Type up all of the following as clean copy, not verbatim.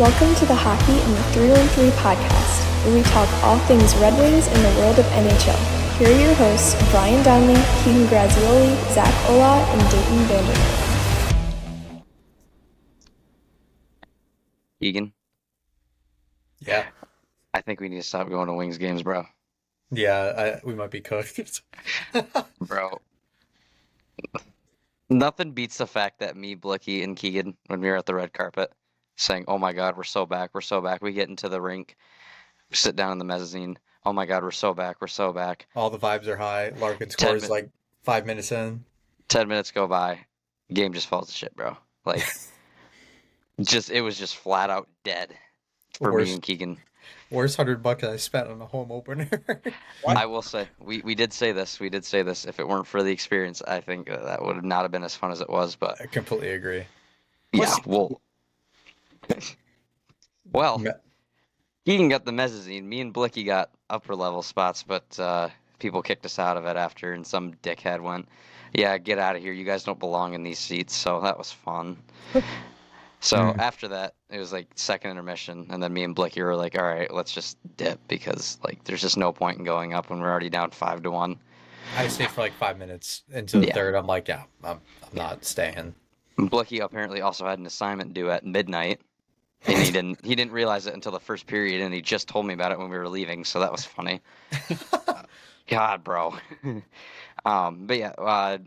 Welcome to the Hockey in the 313 podcast, where we talk all things Red Wings in the world of NHL. Here are your hosts, Brian Donnelly, Keegan Grazioli, Zach Ola, and Dayton Vandermeer. Keegan? Yeah. I think we need to stop going to Wings games, bro. Yeah, we might be cooked. Bro. Nothing beats the fact that me, Blicky, and Keegan, when we were at the red carpet, saying, "Oh my God, we're so back, we're so back." We get into the rink, we sit down in the mezzanine. "Oh my God, we're so back, we're so back." All the vibes are high. Larkin scores like 5 minutes in. 10 minutes go by, game just falls to shit, bro. Like, it was just flat out dead for me and Keegan. Worst $100 I spent on a home opener. I will say, we did say this. We did say this. If it weren't for the experience, I think that would not have been as fun as it was. But I completely agree. Yeah, well, Keegan got the mezzanine. Me and Blicky got upper level spots, but people kicked us out of it after, and some dickhead went, "Yeah, get out of here. You guys don't belong in these seats." So that was fun. So after that, it was like second intermission, and then me and Blicky were like, "All right, let's just dip because like there's just no point in going up when we're already down 5-1." I stayed for like 5 minutes into the third. I'm like, yeah, I'm not staying. Blicky apparently also had an assignment due at midnight, and he didn't realize it until the first period, and he just told me about it when we were leaving, so that was funny. God, bro. But yeah,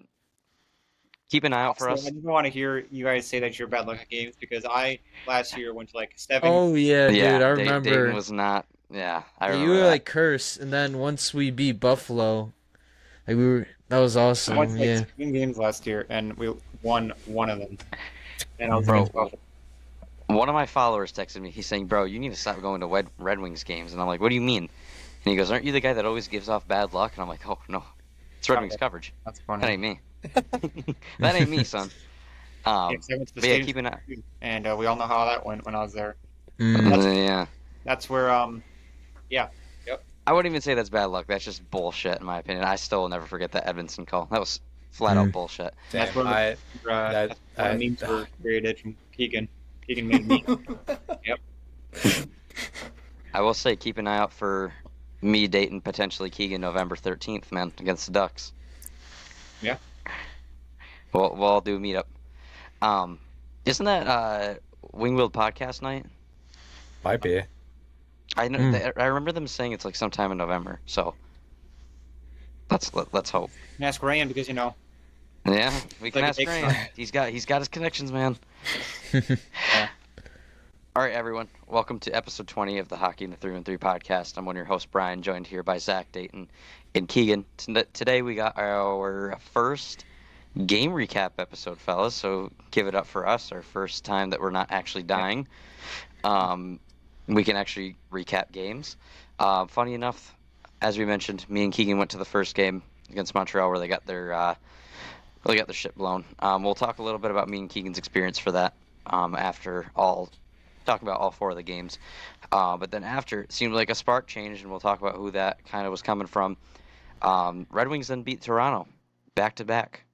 keep an eye out for us. I didn't want to hear you guys say that you're bad luck at games because I last year went to like 7. Oh yeah, dude, I remember. Dayton was not. Yeah, I remember. You were like cursed, and then once we beat Buffalo, like that was awesome. I went to like Yeah. 7 games last year, and we won one of them. And I was Bro. against Buffalo. One of my followers texted me. He's saying, "Bro, you need to stop going to Red Wings games." And I'm like, "What do you mean?" And he goes, "Aren't you the guy that always gives off bad luck?" And I'm like, "Oh no, it's Red Wings coverage. That's funny. That ain't me. That ain't me, son." Yeah, 'cause I went to the But yeah, stadium, keep an eye. and we all know how that went when I was there. Yeah. That's where I wouldn't even say that's bad luck. That's just bullshit, in my opinion. I still will never forget that Edmondson call. That was flat out bullshit. that's Damn, where that's where the memes were created from Keegan. Keegan made me. Yep. I will say, keep an eye out for me dating potentially Keegan November 13th, man, against the Ducks. Yeah. We'll all do a meetup. Isn't that Wingwield podcast night? Might be. I know. I remember them saying it's like sometime in November. So let's hope. And ask Ryan because Yeah, we can Like ask it takes Ryan. time. He's got his connections, man. Yeah. All right, everyone. Welcome to episode 20 of the Hockey in the 313 podcast. I'm one of your hosts, Brian, joined here by Zach, Dayton, and Keegan. Today we got our first game recap episode, fellas. So give it up for us. Our first time that we're not actually dying. We can actually recap games. Funny enough, as we mentioned, me and Keegan went to the first game against Montreal where they got their shit blown. We'll talk a little bit about me and Keegan's experience for that after talking about all 4 of the games. But then after, it seemed like a spark changed, and we'll talk about who that kind of was coming from. Red Wings then beat Toronto back-to-back.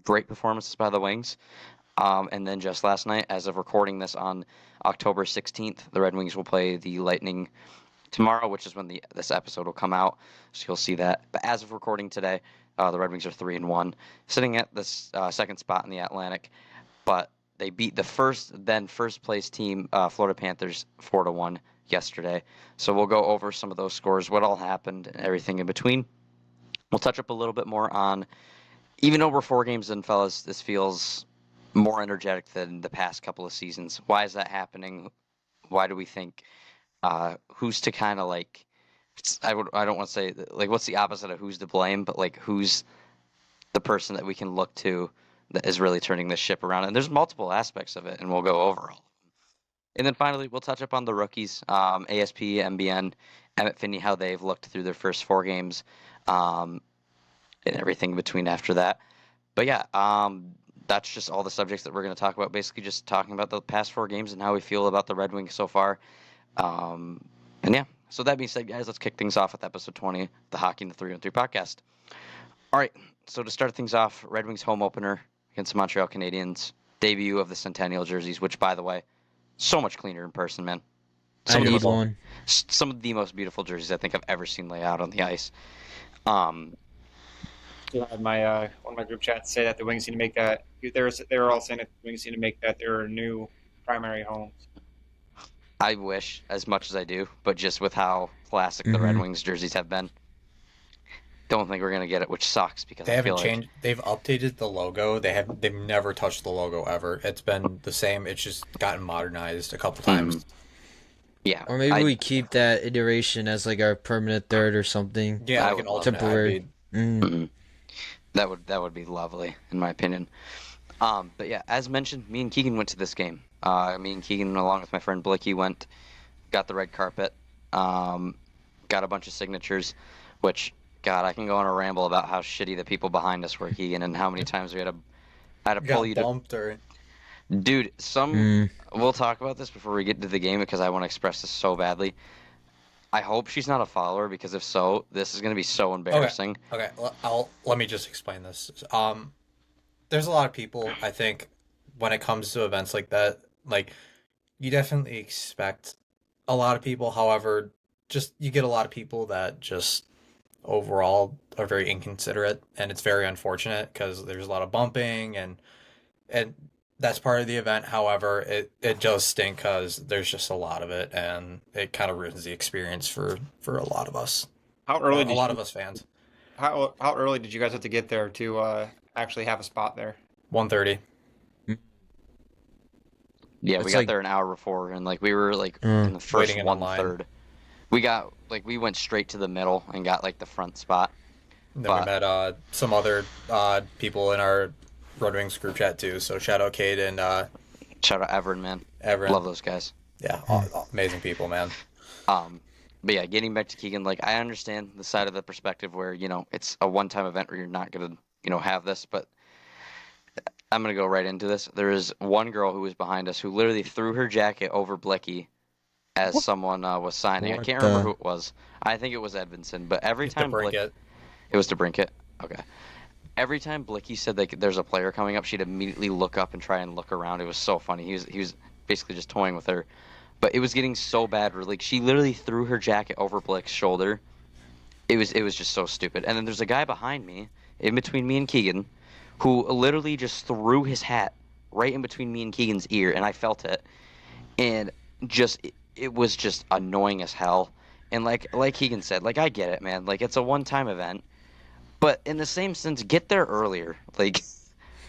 Great performances by the Wings. And then just last night, as of recording this on October 16th, the Red Wings will play the Lightning tomorrow, which is when this episode will come out. So you'll see that. But as of recording today, the Red Wings are 3-1, sitting at the second spot in the Atlantic. But they beat the first place team, Florida Panthers, 4-1 yesterday. So we'll go over some of those scores, what all happened, and everything in between. We'll touch up a little bit more on, even though we're 4 games in, fellas, this feels more energetic than the past couple of seasons. Why is that happening? Why do we think who's to kind of like? I don't want to say like what's the opposite of who's to blame, but like who's the person that we can look to that is really turning this ship around. And there's multiple aspects of it, and we'll go over all. And then finally, we'll touch up on the rookies, ASP, MBN, Emmett Finney, how they've looked through their first 4 games, and everything in between after that. But yeah, that's just all the subjects that we're going to talk about. Basically, just talking about the past 4 games and how we feel about the Red Wings so far. And yeah, so that being said, guys, let's kick things off with episode 20, the Hockey in the 313 podcast. All right, so to start things off, Red Wings home opener against the Montreal Canadiens. Debut of the Centennial jerseys, which, by the way, so much cleaner in person, man. I need one. Some of the most beautiful jerseys I think I've ever seen lay out on the ice. Had my one of my group chats say that the Wings need to make that. They were all saying that the Wings need to make that their new primary homes. I wish as much as I do, but just with how classic the Red Wings jerseys have been, don't think we're gonna get it, which sucks because They I haven't feel changed. They've updated the logo. They've never touched the logo ever. It's been the same. It's just gotten modernized a couple times. Yeah. Or maybe we keep that iteration as like our permanent third or something. Yeah, I like would an love alternate temporary. heartbeat. That would be lovely in my opinion. But yeah, as mentioned, me and Keegan went to this game. Me and Keegan, along with my friend Blicky, got the red carpet, got a bunch of signatures, which, God, I can go on a ramble about how shitty the people behind us were, Keegan, and how many times we had to pull you to. Bumped or Dude, we'll talk about this before we get to the game because I want to express this so badly. I hope she's not a follower because if so, this is going to be so embarrassing. Okay. Let me just explain this. There's a lot of people, I think, when it comes to events like that, like, you definitely expect a lot of people. However, just you get a lot of people that just overall are very inconsiderate, and it's very unfortunate because there's a lot of bumping and that's part of the event. However, it does stink because there's just a lot of it, and it kind of ruins the experience for a lot of us. How early? A lot of us fans. How early did you guys have to get there to actually have a spot there? 1:30. Yeah, we got there an hour before, and like we were like in the first Waiting in 1/3. We went straight to the middle and got like the front spot. And then we met some other people in our Red Wings group chat too. So shout out Kate and shout out Everin, man. Everin. Love those guys. Yeah, amazing people, man. But yeah, getting back to Keegan, like I understand the side of the perspective where, it's a one-time event where you're not gonna, have this, but I'm gonna go right into this. There is one girl who was behind us who literally threw her jacket over Blicky as someone was signing. I can't remember who it was. I think it was Edvinson, but every time it was DeBrincat. Okay. Every time Blicky said like there's a player coming up, she'd immediately look up and try and look around. It was so funny. He was basically just toying with her. But it was getting so bad where like she literally threw her jacket over Blick's shoulder. It was just so stupid. And then there's a guy behind me, in between me and Keegan, who literally just threw his hat right in between me and Keegan's ear, and I felt it. And it was just annoying as hell. And like Keegan said, like I get it, man. Like it's a one-time event. But in the same sense, get there earlier. Like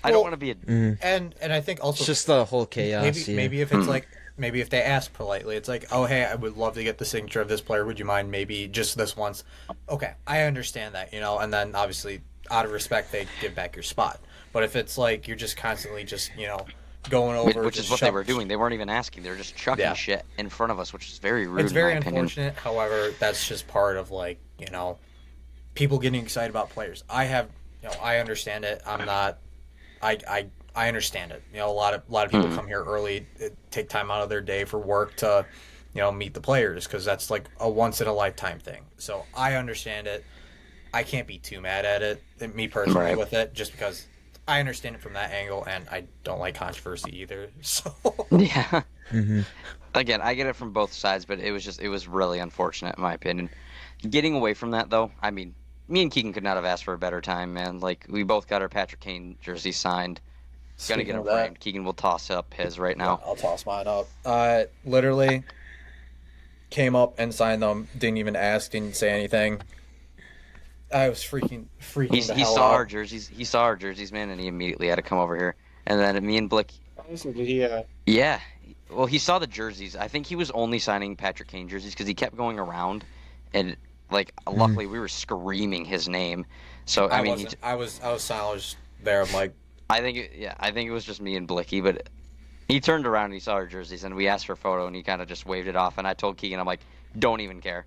I don't want to be and I think also it's just the whole chaos. Maybe if it's like maybe if they ask politely, it's like, oh hey, I would love to get the signature of this player. Would you mind maybe just this once? Okay, I understand that, and then obviously out of respect they give back your spot. But if it's like you're just constantly just going over, which is what they were doing. They weren't even asking. They were just chucking shit in front of us, which is very rude. It's very in my unfortunate. opinion. However, that's just part of like people getting excited about players. I understand it. I'm not. I understand it. A lot of people come here early, take time out of their day for work to, meet the players because that's like a once in a lifetime thing. So I understand it. I can't be too mad at it, me personally, with it, just because I understand it from that angle, and I don't like controversy either. So yeah. Again, I get it from both sides, but it was really unfortunate in my opinion. Getting away from that though, I mean, me and Keegan could not have asked for a better time, man. Like we both got our Patrick Kane jersey signed. Gonna get it framed. Keegan will toss up his right now. I'll toss mine up. Literally came up and signed them. Didn't even ask. Didn't say anything. I was freaking. He saw our jerseys. He saw our jerseys, man, and he immediately had to come over here. And then me and Blick. Did he? Yeah. Well, he saw the jerseys. I think he was only signing Patrick Kane jerseys because he kept going around, and like luckily we were screaming his name. So I mean, I was silenced there. I'm like. I think it was just me and Blicky, but he turned around and he saw our jerseys, and we asked for a photo, and he kind of just waved it off. And I told Keegan, I'm like, don't even care.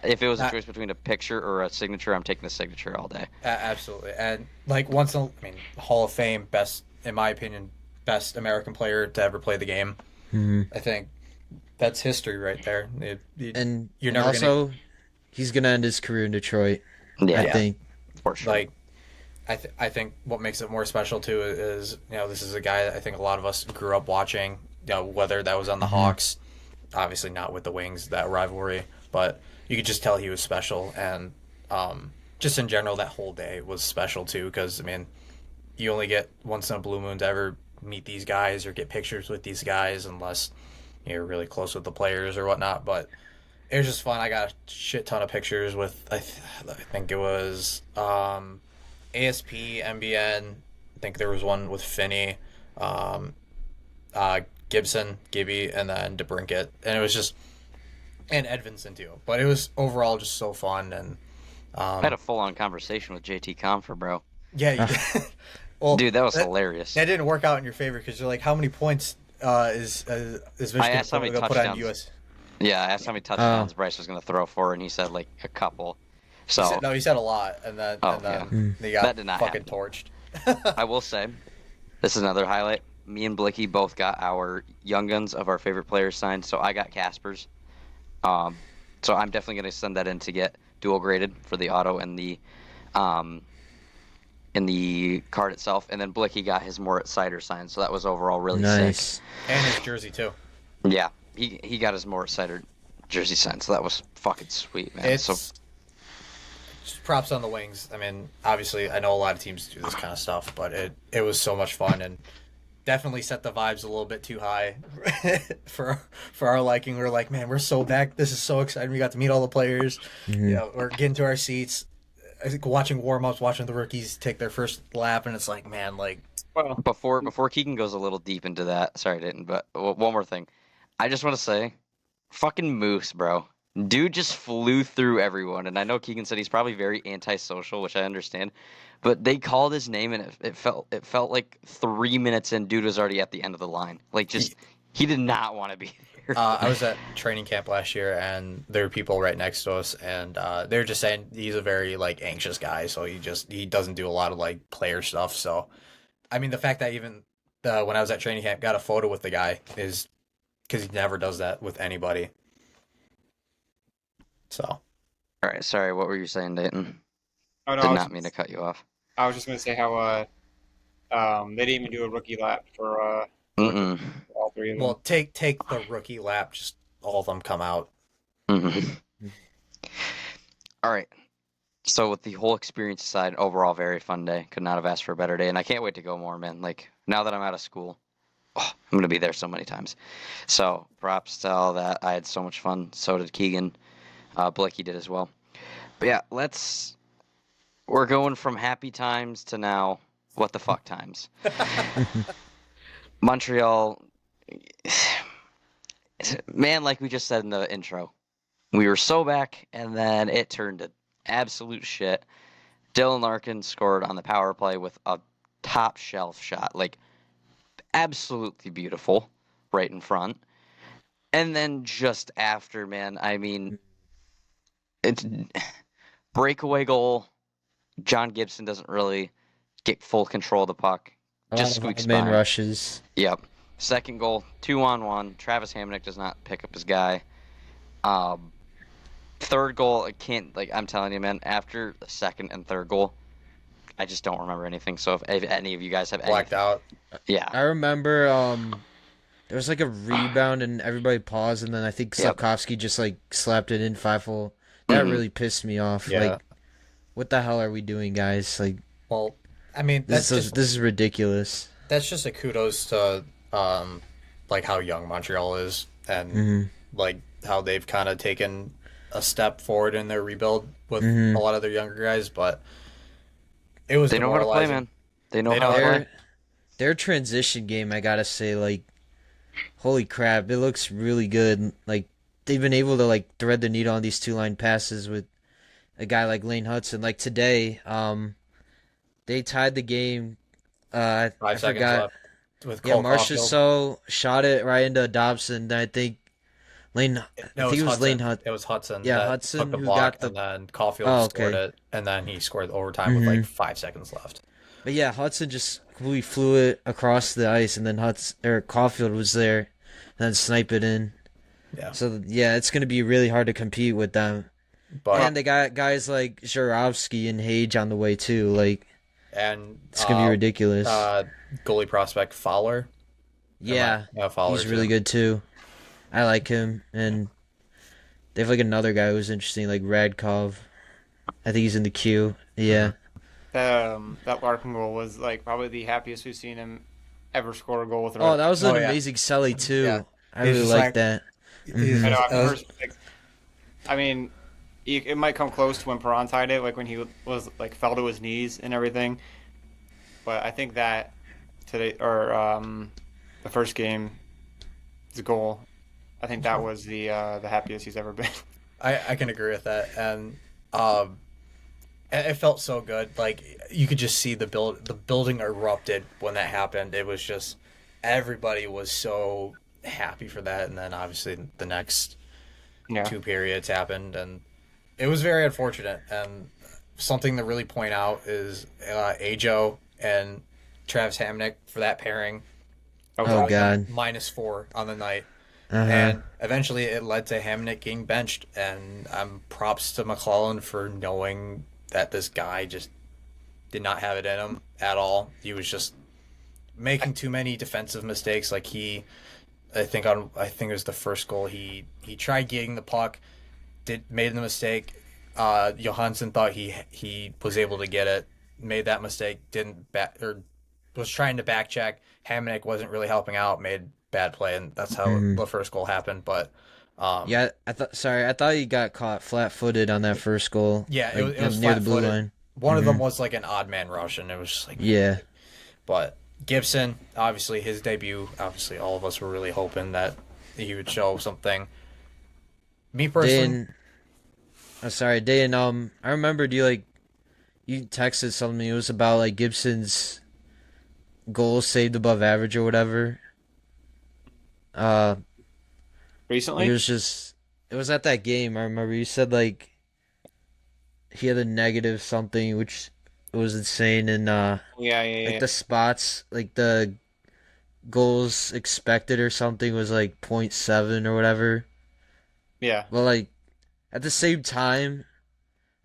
If it was a choice between a picture or a signature, I'm taking the signature all day. Absolutely, and like Hall of Fame, best in my opinion, best American player to ever play the game. I think that's history right there. And he's gonna end his career in Detroit. Yeah, I think for sure. Like. I think what makes it more special too is this is a guy that I think a lot of us grew up watching. whether that was on the Hawks, obviously not with the Wings, that rivalry, but you could just tell he was special. And just in general, that whole day was special too, because, I mean, you only get once in a blue moon to ever meet these guys or get pictures with these guys unless you're really close with the players or whatnot. But it was just fun. I got a shit ton of pictures with, I think it was ASP, MBN. I think there was one with Finney, Gibson, Gibby, and then DeBrincat. And it was just, and Edvinson too. But it was overall just so fun. And I had a full-on conversation with JT Comfer, bro. yeah, you did. Well, dude, that was hilarious. That didn't work out in your favor because you're like, how many points is Michigan I asked how many going to put on touchdowns. US? Yeah, I asked how many touchdowns Bryce was going to throw for, and he said like a couple. So He said a lot, and then they got That did not fucking happen. torched. I will say, this is another highlight. Me and Blicky both got our young guns of our favorite players signed, so I got Casper's. So I'm definitely going to send that in to get dual graded for the auto and the in the card itself. And then Blicky got his Moritz Sider signed, so that was overall really sick. And his jersey too. Yeah, he got his Moritz Sider jersey signed, so that was fucking sweet, man. It's So just props on the Wings. I mean, obviously, I know a lot of teams do this kind of stuff, but it was so much fun and definitely set the vibes a little bit too high for our liking. We were like, man, we're so back. This is so exciting. We got to meet all the players. You know, we're getting to our seats. I think watching warm-ups, watching the rookies take their first lap, and it's like, man, like... Well, before Keegan goes a little deep into that, sorry I didn't, but one more thing. I just want to say, fucking Moose, bro. Dude just flew through everyone, and I know Keegan said he's probably very antisocial, which I understand, but they called his name, and it felt like 3 minutes in, dude was already at the end of the line. Like, just, he did not want to be there. I was at training camp last year, and there were people right next to us, and they were just saying he's a very, like, anxious guy, so he doesn't do a lot of, like, player stuff, so... I mean, the fact that even when I was at training camp, got a photo with the guy is because he never does that with anybody. So. All right, sorry, what were you saying, Dayton? oh, no, Did not mean to cut you off. I was just going to say how they didn't even do a rookie lap for all three of them. Well, take the rookie lap, just all of them come out. Mm-mm. All right. So with the whole experience aside, overall very fun day. Could not have asked for a better day, and I can't wait to go more, man. Like, now that I'm out of school, I'm going to be there so many times. So props to all that. I had so much fun. So did Keegan. Blicky did as well. But yeah, we're going from happy times to now what the fuck times. Montreal, man, like we just said in the intro, we were so back, and then it turned to absolute shit. Dylan Larkin scored on the power play with a top shelf shot, like absolutely beautiful, right in front. And then just after, man, I mean, it's breakaway goal. John Gibson doesn't really get full control of the puck. Just squeaks by. Man rushes. Yep. Second goal, 2-on-1. Travis Hamonic does not pick up his guy. Third goal, I'm telling you, man, after the second and third goal, I just don't remember anything. So if any of you guys have Blacked out. Yeah. I remember there was like a rebound and everybody paused, and then I think Slavkovsky just like slapped it in 5-hole. That really pissed me off. Yeah. Like, what the hell are we doing, guys? Like, Well, I mean, this is ridiculous. That's just a kudos to like how young Montreal is, and like how they've kind of taken a step forward in their rebuild with a lot of their younger guys. But it was They know how to play, demoralizing. man. They know how to play. Their transition game, I gotta say, like, holy crap, it looks really good. Like, they've been able to like thread the needle on these 2-line passes with a guy like Lane Hudson. Like today, they tied the game. 5 I seconds forgot. left with Cole Marcia Caulfield. So shot it right into Dobson. I think Lane. I think it was Lane Hudson. It was Hudson. Yeah, that Hudson took the who block, got the- and then Caulfield Oh, scored okay. it, and then he scored overtime with like 5 seconds left. But yeah, Hudson just completely flew it across the ice, and then Caulfield was there, and then snipe it in. Yeah, So yeah, it's gonna be really hard to compete with them. but And they got guys like Zhuravsky and Hage on the way too. Like, and it's gonna be ridiculous. Goalie prospect Fowler Yeah, Fowler's he's really good too. I like him, and they have like another guy who's interesting, like Radkov. I think he's in the queue. Yeah. That Larkin goal was like probably the happiest we've seen him ever score a goal with a Oh, red. that was Oh, an yeah. amazing celly too. Yeah. I He's really just like like- that. He's I know. just- I mean, it might come close to when Perron tied it, like when he was like fell to his knees and everything. But I think that today or the first game, the goal, I think that was the happiest he's ever been. I can agree with that, and it felt so good. Like you could just see the building erupted when that happened. It was just everybody was so happy for that, and then obviously the next Yeah. 2 periods happened, and it was very unfortunate. And something to really point out is Ajo and Travis Hamnick for that pairing. Oh, God. -4 on the night. Uh-huh. And eventually it led to Hamnick getting benched. And props to McClellan for knowing that this guy just did not have it in him at all. He was just making too many defensive mistakes. Like I think it was the first goal. He tried getting the puck, made the mistake. Johansson thought he was able to get it, made that mistake, was trying to back check. Hamnick wasn't really helping out, made bad play, and that's how the first goal happened. But Yeah, I thought he got caught flat-footed on that first goal. Yeah, like, it was near the blue flat-footed. line. One of them was like an odd man rush, and it was just like Yeah. But Gibson, obviously his debut, obviously all of us were really hoping that he would show something. Me personally, Dan, I remembered you texted something. It was about like Gibson's goals saved above average or whatever. Recently? It was at that game. I remember you said like he had a negative something, which was insane. And Yeah. the spots, like the goals expected or something was like 0.7 or whatever. Yeah. Well, like at the same time,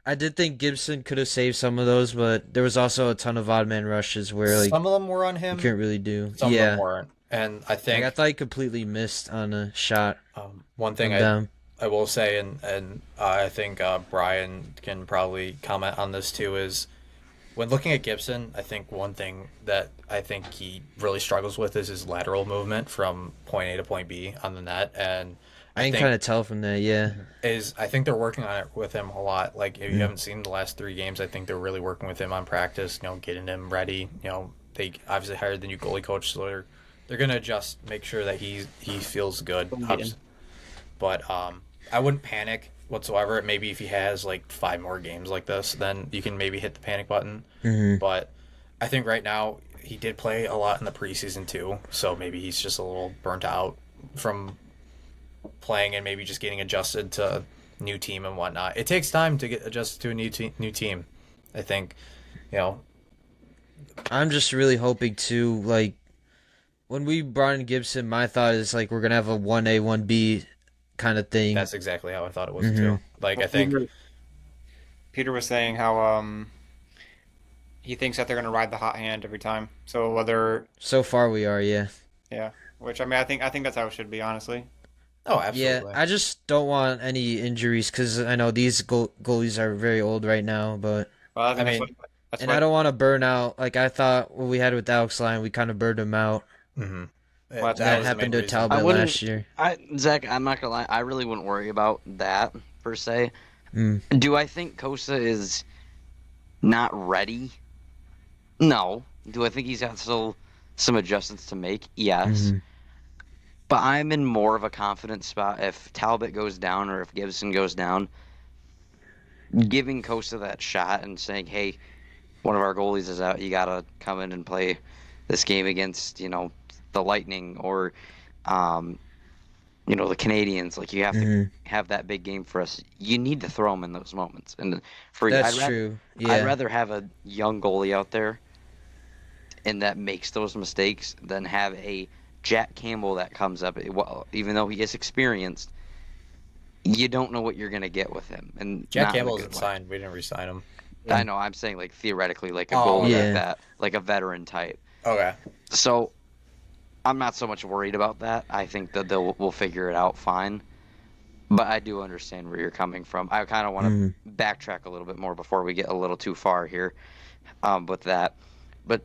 I did think Gibson could have saved some of those, but there was also a ton of odd man rushes where like some of them were on you him, couldn't really do. some of them weren't. And I think I thought he completely missed on a shot. one thing from them. I will say, and I think Brian can probably comment on this too, is when looking at Gibson, I think one thing that I think he really struggles with is his lateral movement from point A to point B on the net, and I can think kind of tell from that, yeah. I think they're working on it with him a lot. Like if you haven't seen the last 3 games, I think they're really working with him on practice. Getting him ready. They obviously hired the new goalie coach, so they're gonna just make sure that he feels good. But I wouldn't panic whatsoever. Maybe if he has like 5 more games like this, then you can maybe hit the panic button. Mm-hmm. But I think right now he did play a lot in the preseason too, so maybe he's just a little burnt out from playing and maybe just getting adjusted to new team and whatnot. It takes time to get adjusted to a new team. I think, I'm just really hoping to, like, when we brought in Gibson, my thought is, like, we're going to have a 1A, 1B kind of thing. that's exactly how I thought it was too. Like, I think Peter was saying how he thinks that they're going to ride the hot hand every time. So whether So far we are, yeah. which I mean I think that's how it should be, honestly. oh, absolutely. Yeah, I just don't want any injuries because I know these goalies are very old right now, but... Well, I mean, And I don't want to burn out. Like, I thought what we had with Alex Lyon, we kind of burned him out. Mm-hmm. Well, That happened to Talbot I wouldn't- last year. Zach, I'm not gonna lie. I really wouldn't worry about that per se. Do I think Costa is not ready? No. Do I think he's got still some adjustments to make? Yes. But I'm in more of a confident spot if Talbot goes down or if Gibson goes down. Giving Costa that shot and saying, "Hey, one of our goalies is out. You gotta come in and play this game against the Lightning or the Canadians. Like you have to have that big game for us. You need to throw them in those moments. And That's true. Yeah. I'd rather have a young goalie out there and that makes those mistakes than have a Jack Campbell that comes up. Well, even though he is experienced, you don't know what you're gonna get with him. And Jack not in a Campbell good isn't way. signed. We didn't re-sign him. I know. I'm saying like theoretically, like a goalie yeah. like that, like a veteran type. Okay. So I'm not so much worried about that. I think that we'll figure it out fine. But I do understand where you're coming from. I kind of want to backtrack a little bit more before we get a little too far here with that. But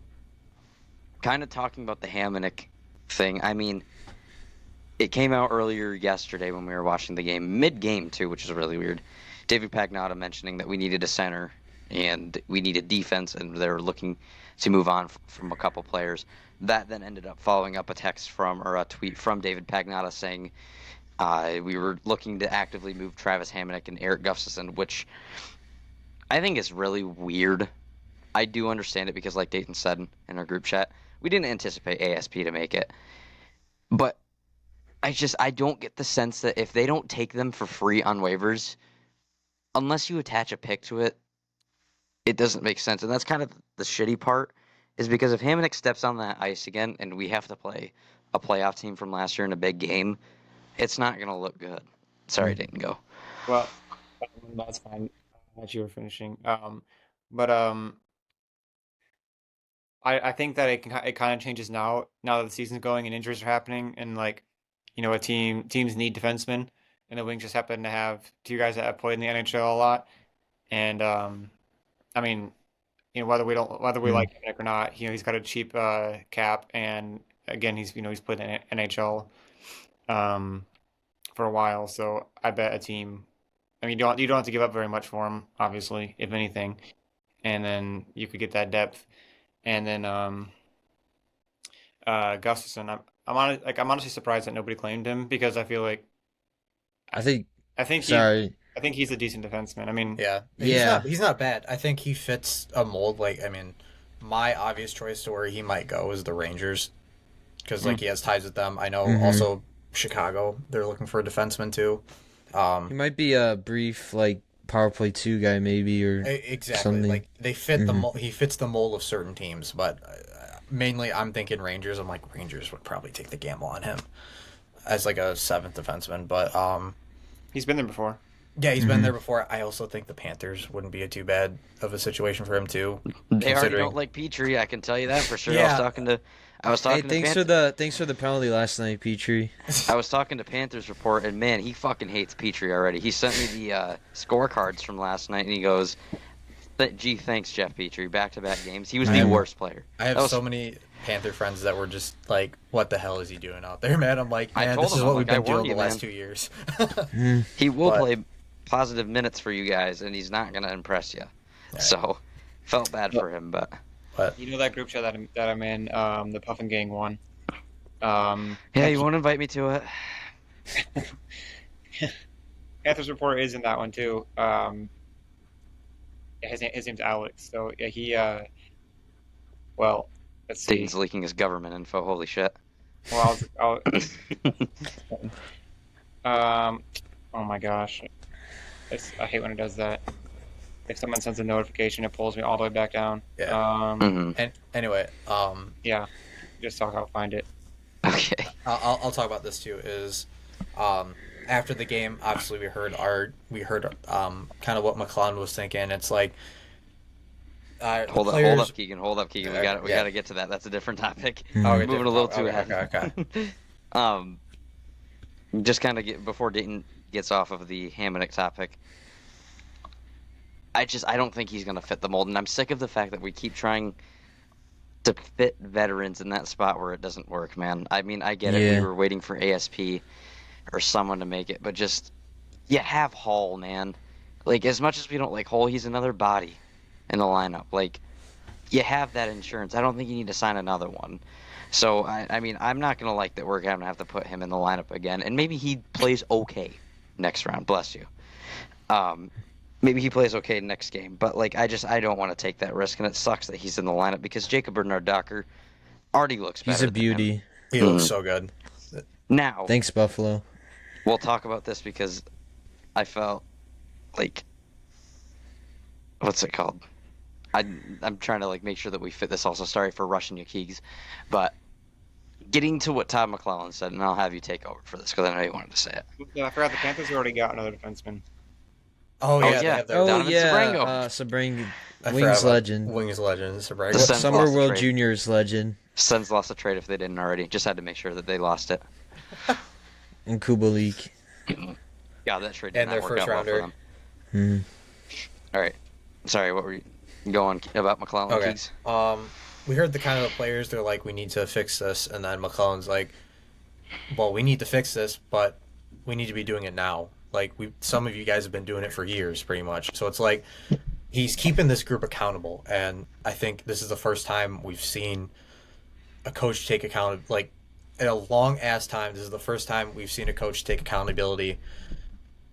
kind of talking about the Hamonic thing, I mean, it came out earlier yesterday when we were watching the game, mid-game too, which is really weird. David Pagnotta mentioning that we needed a center and we needed defense, and they were looking to move on from a couple players. That then ended up following up a text from, or a tweet from David Pagnotta saying, we were looking to actively move Travis Hamonic and Eric Gustafson, which I think is really weird. I do understand it because, like Dayton said in our group chat, we didn't anticipate ASP to make it. But I don't get the sense that if they don't take them for free on waivers, unless you attach a pick to it, it doesn't make sense. And that's kind of the shitty part, is because if Hamonic steps on that ice again and we have to play a playoff team from last year in a big game, it's not going to look good. Sorry, Dayton, go. Well, that's fine. As you were finishing. I think that it kind of changes now that the season's going and injuries are happening, and like, teams need defensemen, and the Wings just happen to have two guys that have played in the NHL a lot. And I mean, whether we like him or not, he's got a cheap cap, and again, he's played in NHL for a while, so I bet a team. I mean, you don't have to give up very much for him, obviously, if anything, and then you could get that depth. And then Gustafson, I'm honestly surprised that nobody claimed him, because I feel like I think he's a decent defenseman. I mean, he's not bad. I think he fits a mold. Like, I mean, my obvious choice to where he might go is the Rangers, because like he has ties with them. I know also Chicago, they're looking for a defenseman too. He might be a brief like power play 2 guy maybe, or exactly something. Like they fit the mold. He fits the mold of certain teams, but mainly I'm thinking Rangers. I'm like, Rangers would probably take the gamble on him as like a 7th defenseman, but he's been there before. Yeah, he's been there before. I also think the Panthers wouldn't be too bad of a situation for him too. They already don't like Petrie, I can tell you that for sure. Yeah. I was talking Hey, thanks for the penalty last night, Petrie. I was talking to Panthers Report, and man, he fucking hates Petrie already. He sent me the scorecards from last night, and he goes, "Gee, thanks, Jeff Petrie. Back-to-back games. He was the worst player." I have so many Panther friends that were just like, "What the hell is he doing out there, man?" I'm like, "Man, this is what we've been doing the last 2 years." He will play positive minutes for you guys, and he's not gonna impress you. Right. So, felt bad for him, but. That group chat that I'm in, the Puffin Gang one. Yeah, you won't invite me to it. Panthers Report is in that one too. His name's Alex. So yeah, he. Well, let's see. Dayton's leaking his government info. Holy shit. Well, oh my gosh, I hate when it does that. If someone sends a notification, it pulls me all the way back down. Yeah. And anyway, yeah, just talk. I'll find it. Okay. I'll talk about this too. Is after the game, obviously we heard kind of what McClellan was thinking. It's like hold up, Keegan. We got to get to that. That's a different topic. Moving a little too ahead. Okay. Just kind of before Dayton gets off of the Hamonic topic. I don't think he's going to fit the mold, and I'm sick of the fact that we keep trying to fit veterans in that spot where it doesn't work, man. I mean, I get it. We were waiting for ASP or someone to make it, but just, you have Hall, man. Like, as much as we don't like Hall, he's another body in the lineup. Like, you have that insurance. I don't think you need to sign another one. So, I mean, I'm not going to like that we're going to have to put him in the lineup again, and maybe he plays okay next round. Bless you. Maybe he plays okay next game, but like I don't want to take that risk, and it sucks that he's in the lineup because Jacob Bernard-Docker already looks better. He's a beauty. He looks so good. Now, thanks, Buffalo. We'll talk about this because I felt like, what's it called? I'm trying to like make sure that we fit this. Also, sorry for rushing you, Keegs, but getting to what Todd McClellan said, and I'll have you take over for this because I know you wanted to say it. Yeah, I forgot the Panthers already got another defenseman. Oh yeah. Sabrango. Wings legend. Wings legend. Sabrango. Summer World Juniors legend. Sens lost a trade if they didn't already. Just had to make sure that they lost it. In Kuba League. Yeah, that trade did And their not work first out well for rounder. them. Hmm. All right. Sorry, what were you going about McClellan? Okay. Keeks? We heard the kind of the players. They're like, we need to fix this, and then McClellan's like, well, we need to fix this, but we need to be doing it now. Like some of you guys have been doing it for years, pretty much. So it's like he's keeping this group accountable, and I think this is the first time we've seen a coach take account. Like in a long ass time, this is the first time we've seen a coach take accountability,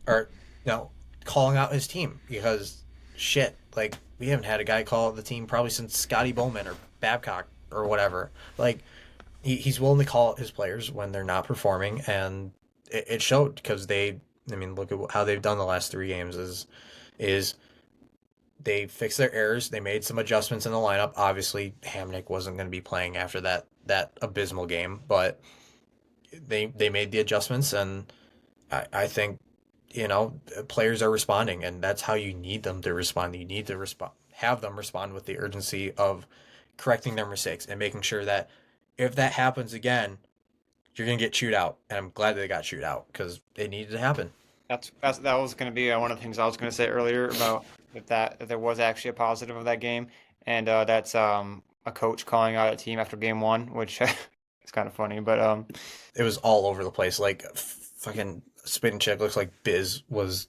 or calling out his team because shit, like we haven't had a guy call out the team probably since Scotty Bowman or Babcock or whatever. Like he's willing to call out his players when they're not performing, and it showed because look at how they've done the last 3 games is they fixed their errors. They made some adjustments in the lineup. Obviously, Hamnick wasn't going to be playing after that abysmal game, but they made the adjustments, and I think players are responding, and that's how you need them to respond. You need to have them respond with the urgency of correcting their mistakes and making sure that if that happens again, you're gonna get chewed out. And I'm glad they got chewed out because it needed to happen. That was going to be one of the things I was going to say earlier about if there was actually a positive of that game, and that's a coach calling out a team after game 1, which is kind of funny, but It was all over the place. Like fucking spitting chick looks like Biz was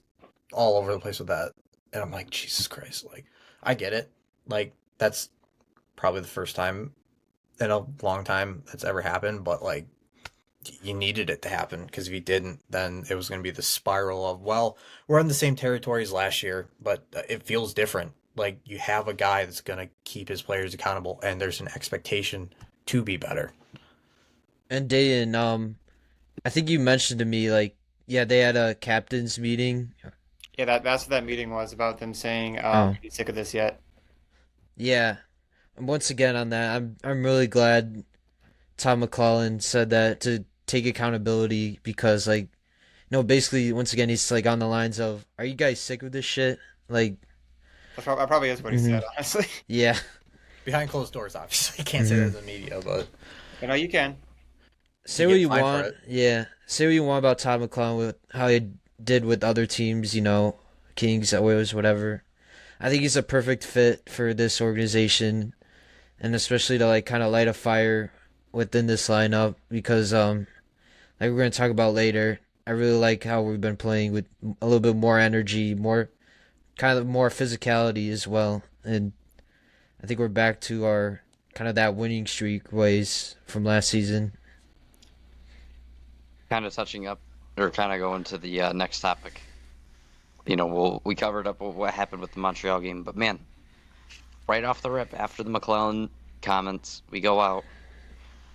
all over the place with that, and I'm like, Jesus Christ! Like I get it. Like that's probably the first time in a long time that's ever happened, but like you needed it to happen because if you didn't, then it was going to be the spiral of, well, we're in the same territories last year, but it feels different. Like you have a guy that's going to keep his players accountable, and there's an expectation to be better. And Dayton, I think you mentioned to me like, yeah, they had a captain's meeting. yeah, that's what that meeting was about, them saying, Oh. "Be sick of this yet." Yeah, and once again on that, I'm really glad Tom McClellan said that to take accountability because basically once again he's like on the lines of, are you guys sick of this shit? Like, That probably is what he said, honestly. yeah. Behind closed doors, obviously. Can't say that in the media, but You can. Say You what get you fined for want. it. Yeah. Say what you want about Todd McClellan with how he did with other teams, Kings, Oilers, whatever. I think he's a perfect fit for this organization, and especially to like kind of light a fire within this lineup because like we're gonna talk about later. I really like how we've been playing with a little bit more energy, more physicality as well, and I think we're back to our kind of that winning streak ways from last season. Kind of touching up, or kind of going to the next topic. We covered up what happened with the Montreal game, but man, right off the rip, after the McClellan comments, we go out.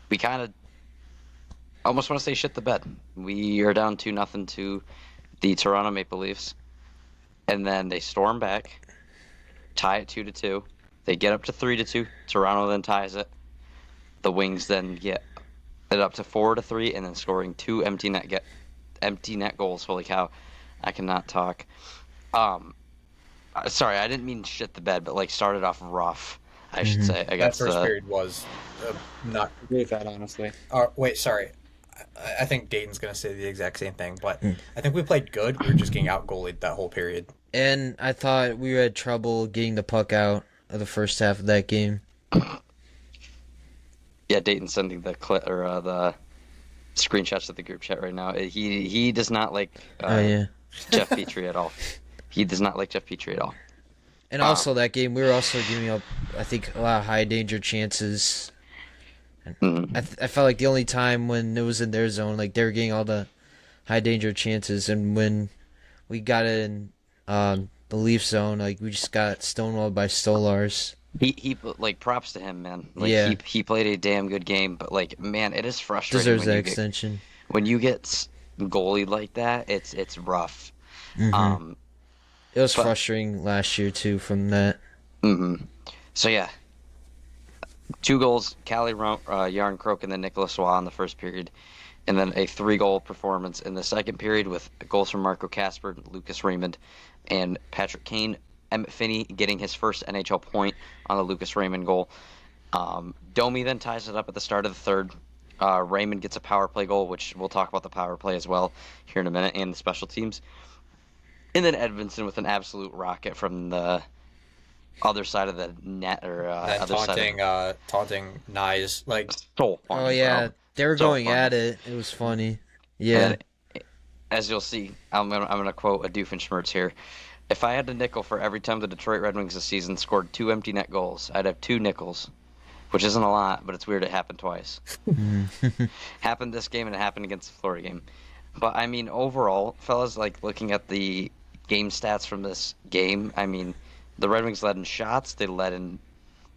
We kind of almost want to say shit the bed. We are down 2-0 to the Toronto Maple Leafs, and then they storm back, tie it 2-2. They get up to 3-2. Toronto then ties it. The Wings then get it up to 4-3, and then scoring 2 empty net goals. Holy cow, I cannot talk. Sorry, I didn't mean shit the bed, but started off rough, I should say, that against first period was not. I agree with that, honestly. Wait, sorry. I think Dayton's going to say the exact same thing, but I think we played good. We were just getting out-goalied that whole period. And I thought we had trouble getting the puck out of the first half of that game. Yeah, Dayton's sending the the screenshots to the group chat right now. He does not like Jeff Petrie at all. He does not like Jeff Petrie at all. And also that game, we were also giving up, I think, a lot of high danger chances. Mm-hmm. I felt like the only time when it was in their zone, like they were getting all the high danger chances, and when we got it in the Leaf zone, like we just got stonewalled by Stolars. He props to him, man. Yeah. He played a damn good game, but man, it is frustrating Deserves that extension. When you get goalied like that. It's rough. Mm-hmm. It was frustrating last year too from that. Mm-hmm. So yeah, 2 goals, Callie Yarncroke and then Nicholas Waugh in the first period, and then a 3-goal performance in the second period with goals from Marco Kasper, Lucas Raymond, and Patrick Kane. Emmett Finney getting his first NHL point on the Lucas Raymond goal. Domi then ties it up at the start of the third. Raymond gets a power play goal, which we'll talk about the power play as well here in a minute, and the special teams. And then Edvinson with an absolute rocket from the other side of the net, or other taunting, side of taunting Nyes, like so funny, Oh yeah, bro. they were So going funny. at it. It was funny. Yeah. And as you'll see, I'm gonna quote a Doofenshmirtz here. If I had a nickel for every time the Detroit Red Wings this season scored 2 empty net goals, I'd have 2 nickels, which isn't a lot, but it's weird it happened twice. Happened this game and it happened against the Florida game. But I mean, overall, fellas, like looking at the game stats from this game, I mean, the Red Wings led in shots, they led in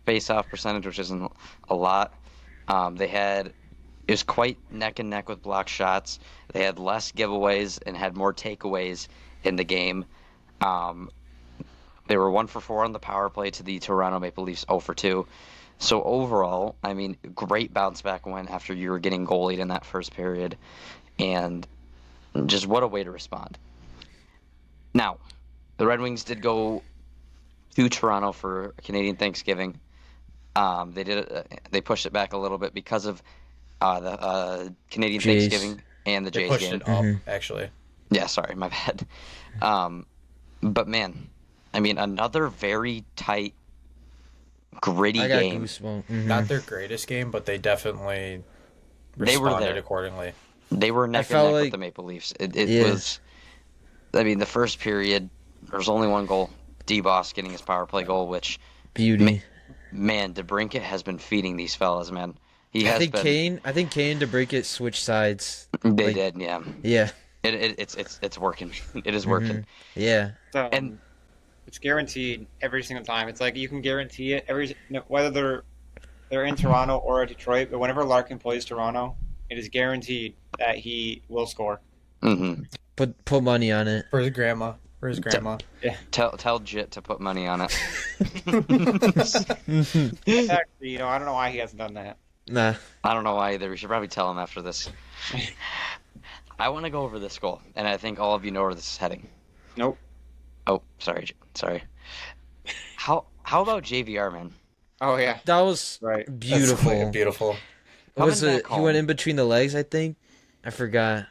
face-off percentage, which isn't a lot. It was quite neck and neck with block shots. They had less giveaways and had more takeaways in the game. They were 1 for 4 on the power play to the Toronto Maple Leafs 0 for 2. So overall, I mean, great bounce back win after you were getting goalied in that first period, and just what a way to respond. Now, the Red Wings did go to Toronto for Canadian Thanksgiving. They pushed it back a little bit because of the Canadian Jays. Thanksgiving and the they Jays pushed game. it up. Actually, Yeah, sorry, my bad. But man, I mean, another very tight, gritty I got game. goosebumps. not their greatest game, but they definitely They were responded there. accordingly. They were neck and felt neck with like- the Maple Leafs. It Yeah. was, I mean, the first period, there was only one goal. D-Boss getting his power play goal, which, Beauty. man, DeBrincat has been feeding these fellas, man. He I has think been. Kane to break it switch sides. They like- did, yeah. Yeah. It's working. It is working. Yeah. And It's guaranteed every single time. It's like you can guarantee it whether they're in Toronto or Detroit. But whenever Larkin plays Toronto, it is guaranteed that he will score. hmm Put money on it. For his grandma. Tell Jit to put money on it. Actually, I don't know why he hasn't done that. Nah. I don't know why either. We should probably tell him after this. I want to go over this goal, and I think all of you know where this is heading. Nope. Oh, sorry. How about JVR, man? Oh yeah. That was Right. That's beautiful. beautiful. What was Coming it? back He home. went in between the legs, I think. I forgot.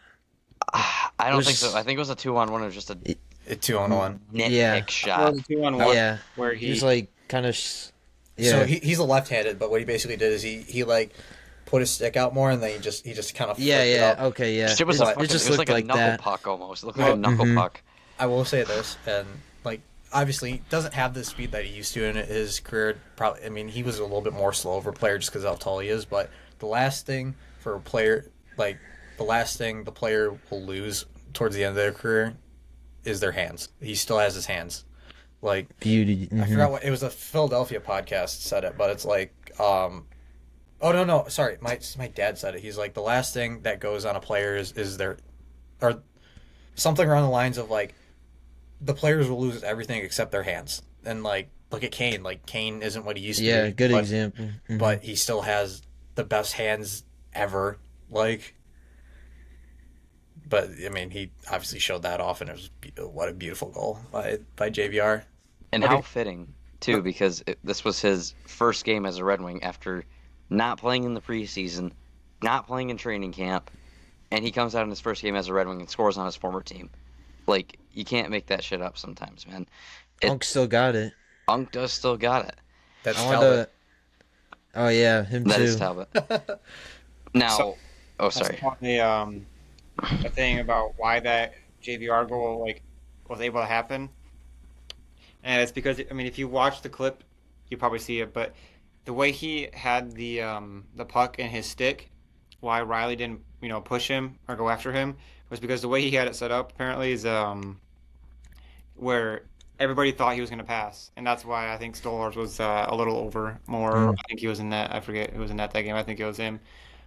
I don't was- think so. I think it was a 2-on-1. It was just a A 2-on-1. nitpick Yeah. shot. 2-on-1 Yeah. where He he was like kind of. Yeah. So he's a left-handed, but what he basically did is he like put his stick out more, and then he just kind of yeah. flipped it Yeah. up. Okay. Yeah. It was, It a fucking, just it was looked like a like knuckle that. puck almost. It looked like a knuckle Mhm. puck. I will say this, and like obviously he doesn't have the speed that he used to in his career. Probably, I mean, he was a little bit more slow of a player just because of how tall he is. But the last thing for a player, like the last thing the player will lose towards the end of their career, is their hands. He still has his hands. Like Beauty. I forgot what it was. A Philadelphia podcast said it, but it's like, oh no, sorry, my dad said it. He's like, the last thing that goes on a player is their, or something around the lines of like, the players will lose everything except their hands. And like, look at Kane. Like Kane isn't what he used to be. Yeah. Good but, example. Mhm. But he still has the best hands ever. Like. But I mean, he obviously showed that off, and it was what a beautiful goal by JVR. And how fitting, too, because this was his first game as a Red Wing after not playing in the preseason, not playing in training camp, and he comes out in his first game as a Red Wing and scores on his former team. Like, you can't make that shit up sometimes, man. Unk still got it. Unk does still got it. That's I want Talbot. to. Oh yeah, him That too. is Talbot. Now, So- oh, sorry. The thing about why that JVR goal was able to happen, and it's because if you watch the clip, you probably see it. But the way he had the puck in his stick, why Riley didn't push him or go after him was because the way he had it set up apparently is where everybody thought he was going to pass, and that's why I think Stolarz was a little over more. I think he was in net. I forget who was in net that game. I think it was him.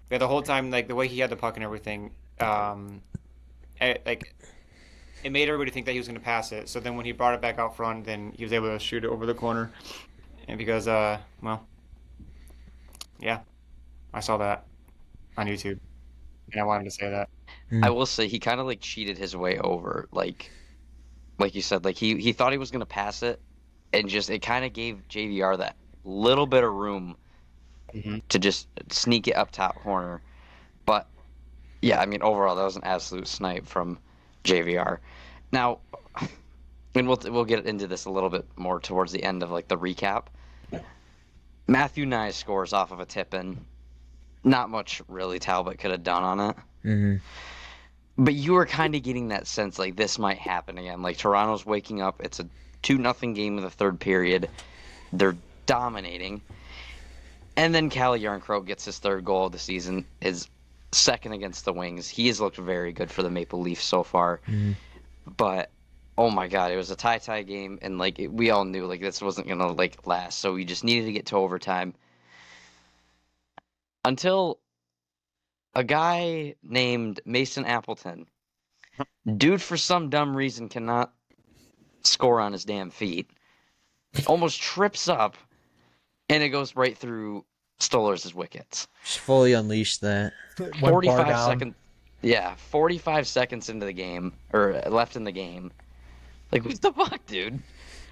But the whole time, like the way he had the puck and everything, it made everybody think that he was going to pass it. So then when he brought it back out front, then he was able to shoot it over the corner. And because, yeah, I saw that on YouTube, and I wanted to say that. I will say he kind of like cheated his way over, like you said, like he thought he was gonna pass it, and just it kind of gave JVR that little bit of room to just sneak it up top corner. But yeah, I mean, overall, that was an absolute snipe from JVR. Now, and we'll get into this a little bit more towards the end of like the recap. Matthew Nye scores off of a tip-in. Not much really Talbot could have done on it. Mm-hmm. But you were kind of getting that sense like this might happen again. Like Toronto's waking up. It's a 2-0 game in the third period. They're dominating. And then Calle Jarnkrok gets his third goal of the season, his second against the Wings. He has looked very good for the Maple Leafs so far. Mm-hmm. But oh my God, it was a tie game, and like we all knew like this wasn't gonna like last. So we just needed to get to overtime. Until a guy named Mason Appleton, dude, for some dumb reason cannot score on his damn feet, almost trips up, and it goes right through Stolarz' wickets. Just fully unleashed that. 45 seconds. Yeah, 45 seconds into the game, or left in the game. Like, what the fuck, dude?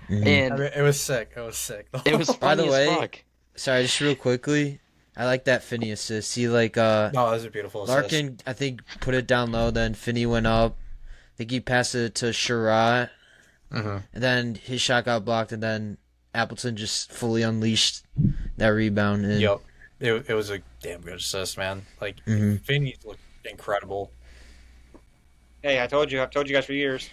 Mm-hmm. And I mean, it was sick. It was sick. it was By the funny way, as fuck. Sorry, just real quickly. I like that Finney assist. He No, that was a beautiful assist. Larkin, I think, put it down low. Then Finney went up. I think he passed it to Sherratt. Mm-hmm. And then his shot got blocked. And then Appleton just fully unleashed that rebound. And, Yep. It was a damn good assist, man. Like, Mhm. Finney's looked incredible. Hey, I've told you guys for years.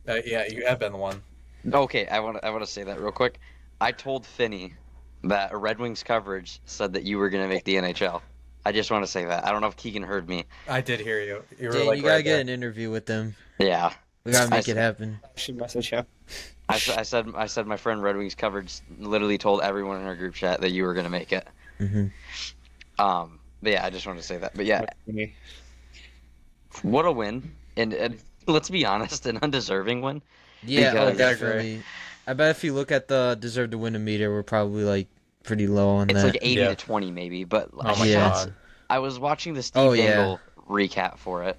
Yeah, you have been the one. Okay, I want to say that real quick. I told Finney that a Red Wings coverage said that you were going to make the NHL. I just want to say that. I don't know if Keegan heard me. I did hear you. You were Dane, like you gotta right get there. an interview with them. Yeah. We gotta make I- it happen. I should message him. I said my friend Red Wings coverage literally told everyone in our group chat that you were going to make it. Mm-hmm. But yeah, I just wanted to say that. But yeah, what a win. And let's be honest, an undeserving win. Yeah, Because- definitely. I bet if you look at the deserve to win a meter, we're probably like pretty low on It's that. like 80 Yeah. to 20 maybe, but Oh my Yeah. god. I was watching the Steve Oh, yeah. Dangle recap for it.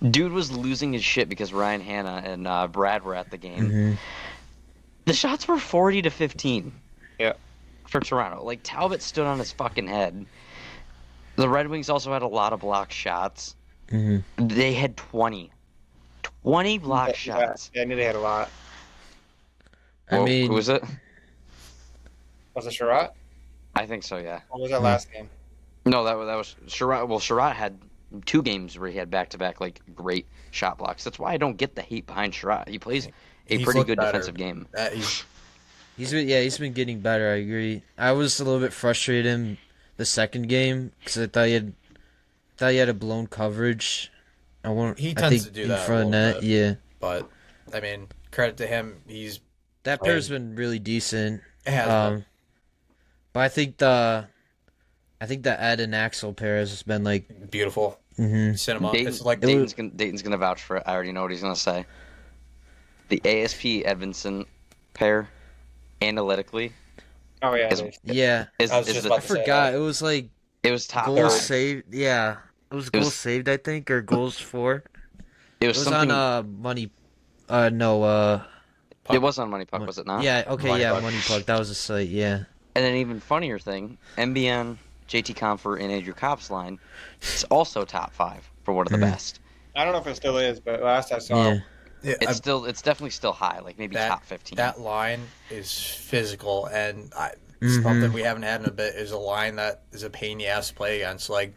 Dude was losing his shit because Ryan Hanna and Brad were at the game. Mhm. The shots were 40 to 15. Yeah. For Toronto. Like, Talbot stood on his fucking head. The Red Wings also had a lot of blocked shots. Mhm. They had 20. 20 blocked shots. Yeah, I knew they had a lot. I Whoa, mean, who was it? Was it Sherratt? I think so, yeah. Or was that last game? No, that was Sherratt. Well, Sherratt had 2 games where he had back-to-back, like, great shot blocks. That's why I don't get the hate behind Sherratt. He plays a He's pretty looked good better. defensive game. he's been getting better. I agree. I was a little bit frustrated in the second game because I thought he had a blown coverage. He I tends think to do in that a front of little net. bit. Yeah, But I mean, credit to him. He's that pair's been really decent. has been. But I think the Ed and Axel pair has been like, beautiful. mhm. Cinema. Dayton, It's like Dayton's gonna vouch for it. I already know what he's gonna say. The ASP Edvinson pair, analytically, Oh yeah. Is- they- Yeah, is, I was is just the, I about to say forgot. that. It was like it was top. goals third. saved. Yeah, it was It goals was- saved. I think or goals for. It It was was something. on money. No. It was on Money Puck, was it not? Yeah. Okay. Money Yeah. Puck. Money Puck. That was the site. Yeah. And an even funnier thing, MBN, JT Comfort, and Andrew Kopp's line is also top 5 for one of the Mhm. best. I don't know if it still is, but last I saw, Yeah. Yeah, It's definitely still high, like maybe that, top 15. That line is physical, and Mhm. something we haven't had in a bit is a line that is a pain in the ass to play against. Like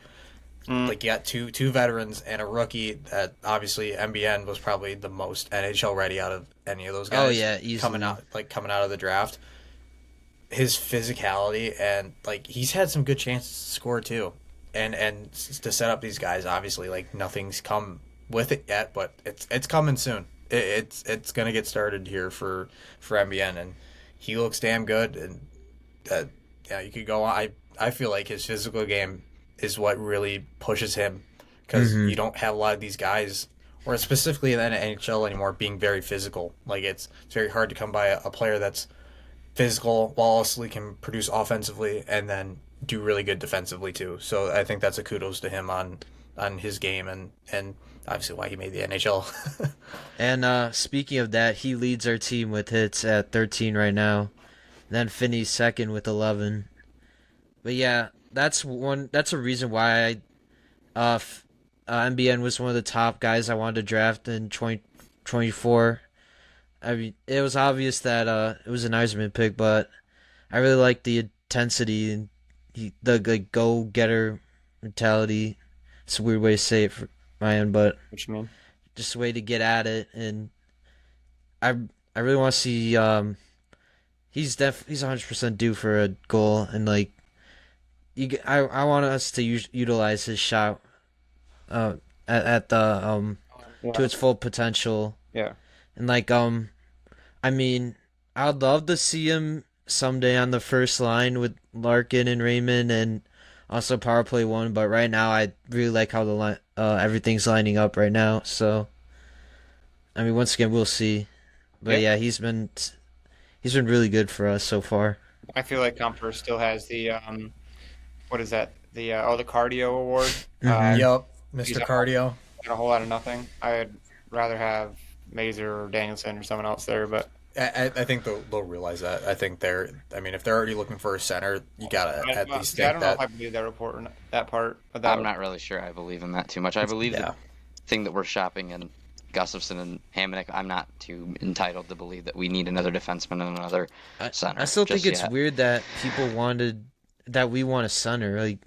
you got two veterans and a rookie that obviously MBN was probably the most NHL ready out of any of those guys. Oh, yeah, easily. coming out of the draft. His physicality and like he's had some good chances to score too, and to set up these guys. Obviously, like nothing's come with it yet, but it's coming soon. It's gonna get started here for MBN, and he looks damn good. And yeah, you could go on. I feel like his physical game is what really pushes him because you don't have a lot of these guys, or specifically in the NHL anymore, being very physical. Like it's very hard to come by a player that's physical while also can produce offensively and then do really good defensively too. So I think that's a kudos to him on his game and obviously why he made the NHL. And speaking of that, he leads our team with hits at 13 right now. Then Finney's second with 11. But yeah, that's a reason why MBN was one of the top guys I wanted to draft in 2024. I mean, it was obvious that it was an Eisman pick, but I really like the intensity and the like go getter mentality. It's a weird way to say it for my end, but What you mean? just a way to get at it. And I I really want to see. He's 100% due for a goal, and like I want us to utilize his shot at the to its full potential. Yeah. And like I mean, I'd love to see him someday on the first line with Larkin and Raymond and also power play one, but right now I really like how everything's lining up right now. So I mean, once again, we'll see. But yeah, he's been really good for us so far. I feel like Comfort still has the what is that? The the cardio award. Yup, he's Mr. Cardio. Got a whole lot of nothing. I'd rather have Mazer or Danielson or someone else there, but I think they'll realize that. I think if they're already looking for a center, you gotta at least I think don't know that. if I believe that report or that part. But I'm not really sure I believe in that too much. I believe Yeah. the thing that we're shopping in Gustafson and Hamonic, I'm not too entitled to believe that we need another defenseman and another center. I still think just it's yet. weird that we want a center. Like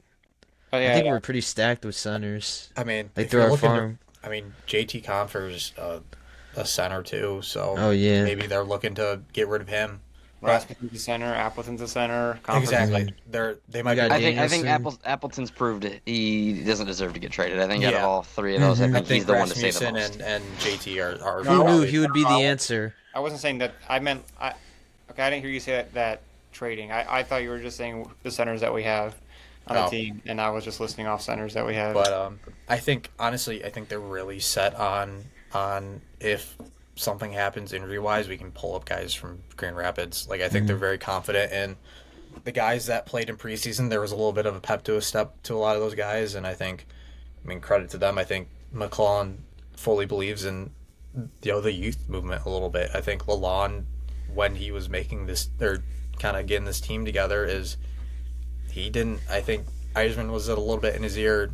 But I think we're pretty stacked with centers. I mean, Like if through you're our looking farm. JT Confer's a center too, so Oh, yeah. maybe they're looking to get rid of him. Rasmussen's a center, Appleton's a center. Comfort's Exactly. They might. got Be, I think Danielson. Appleton's proved it. He doesn't deserve to get traded. I think out of Yeah. all three of those, I I think he's think the one to say the Rasmussen most. and JT are. Who knew probably- he would be the answer? I wasn't saying that. I meant I didn't hear you say that trading. I thought you were just saying the centers that we have on the Oh. team, and I was just listing off centers that we have. But I think honestly, they're really set on if something happens injury wise, we can pull up guys from Grand Rapids. Like I think they're very confident in the guys that played in preseason. There was a little bit of a pep to a step to a lot of those guys, and credit to them. I think McClellan fully believes in the youth movement a little bit. I think Lalonde, when he was making this, they're kind of getting this team together, he didn't. I think Eisman was a little bit in his ear,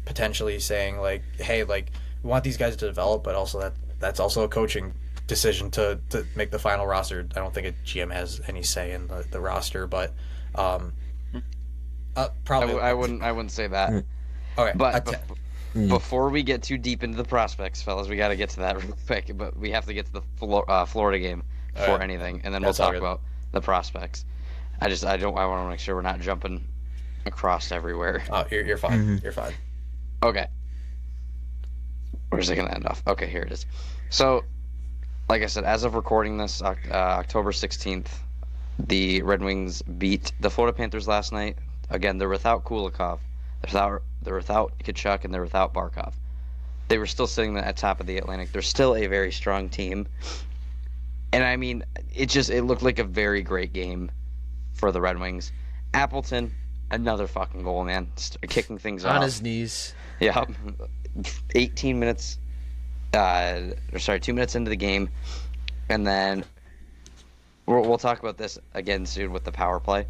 potentially saying like, "Hey, like we want these guys to develop, but also that's also a coaching decision to make the final roster." I don't think a GM has any say in the roster, but probably I wouldn't say that. Okay, But before we get too deep into the prospects, fellas, we got to get to that real quick. But we have to get to the Florida game before right. anything, and then That's we'll all talk good. about the prospects. I want to make sure we're not jumping across everywhere. you're fine. You're fine. Okay. Where's it gonna end off? Okay, here it is. So, like I said, as of recording this, October 16th, the Red Wings beat the Florida Panthers last night. Again, they're without Kulikov, they're without Kachuk, and they're without Barkov. They were still sitting at top of the Atlantic. They're still a very strong team, and I mean, it looked like a very great game for the Red Wings. Appleton, another fucking goal, man, kicking things off On his knees. Yeah, 18 minutes. 2 minutes into the game, and then we'll talk about this again soon with the power play.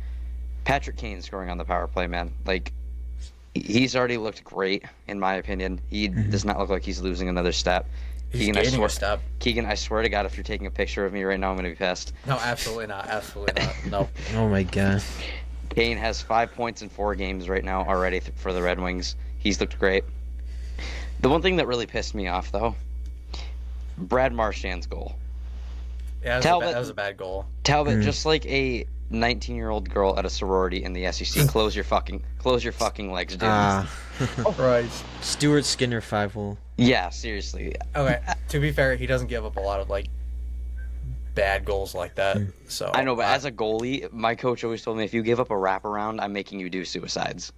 Patrick Kane scoring on the power play, man. Like he's already looked great in my opinion. He does not look like he's losing another step. He's gaining a step. Keegan, I swear to God, if you're taking a picture of me right now, I'm gonna be pissed. No, absolutely not. Absolutely not. No. Oh my god. Kane has 5 points in 4 games right now already for the Red Wings. He's looked great. The one thing that really pissed me off, though, Brad Marchand's goal. Yeah, that was a bad goal. Talbot, just like a 19-year-old girl at a sorority in the SEC, close your fucking legs, dude. Christ. Stuart Skinner 5-hole. Yeah, seriously. Okay, to be fair, he doesn't give up a lot of like bad goals like that. So I know, but as a goalie, my coach always told me if you give up a wraparound, I'm making you do suicides.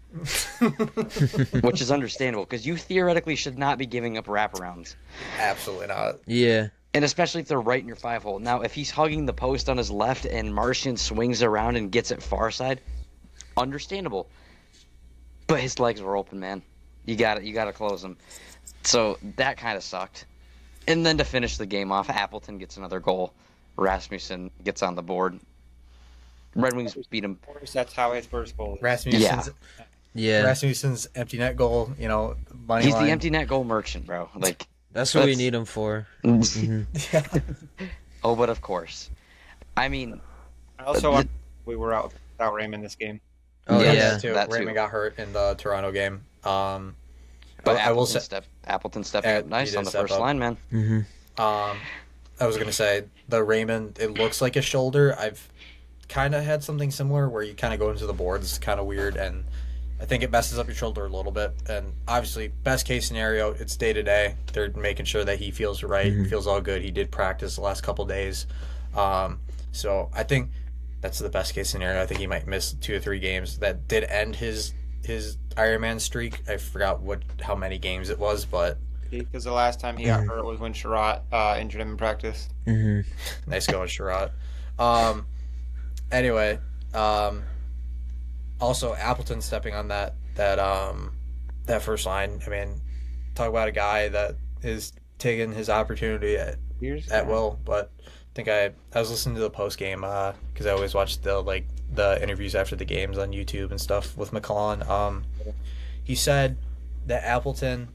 Which is understandable, because you theoretically should not be giving up wraparounds. absolutely not. Yeah. And especially if they're right in your 5-hole. Now, if he's hugging the post on his left and Martian swings around and gets it far side, understandable. But his legs were open, man. You gotta close them. So that kind of sucked. And then to finish the game off, Appleton gets another goal. Rasmussen gets on the board. Red Wings beat him. Of course, that's how his first goal is. Rasmussen's empty net goal, money He's line. the empty net goal merchant, bro. Like That's what we need him for. Oh, but of course. I mean, I also we were out without Raymond this game. Oh yeah. Too. Raymond got hurt in the Toronto game. But I will say Appleton stepping up nice on the first line, man. Mm-hmm. I was gonna say the Raymond. It looks like a shoulder. I've kind of had something similar where you kind of go into the boards. It's kind of weird, and I think it messes up your shoulder a little bit. And obviously, best case scenario, it's day to day. They're making sure that he feels right, feels all good. He did practice the last couple days, so I think that's the best case scenario. I think he might miss 2 or 3 games. That did end his Ironman streak. I forgot how many games it was, but because the last time he got hurt was when Sherratt injured him in practice. Nice going, Sherratt. Anyway, also Appleton stepping on that first line. I mean, talk about a guy that is taking his opportunity at will. But I think I was listening to the post game because I always watch the interviews after the games on YouTube and stuff with McClellan. He said that Appleton,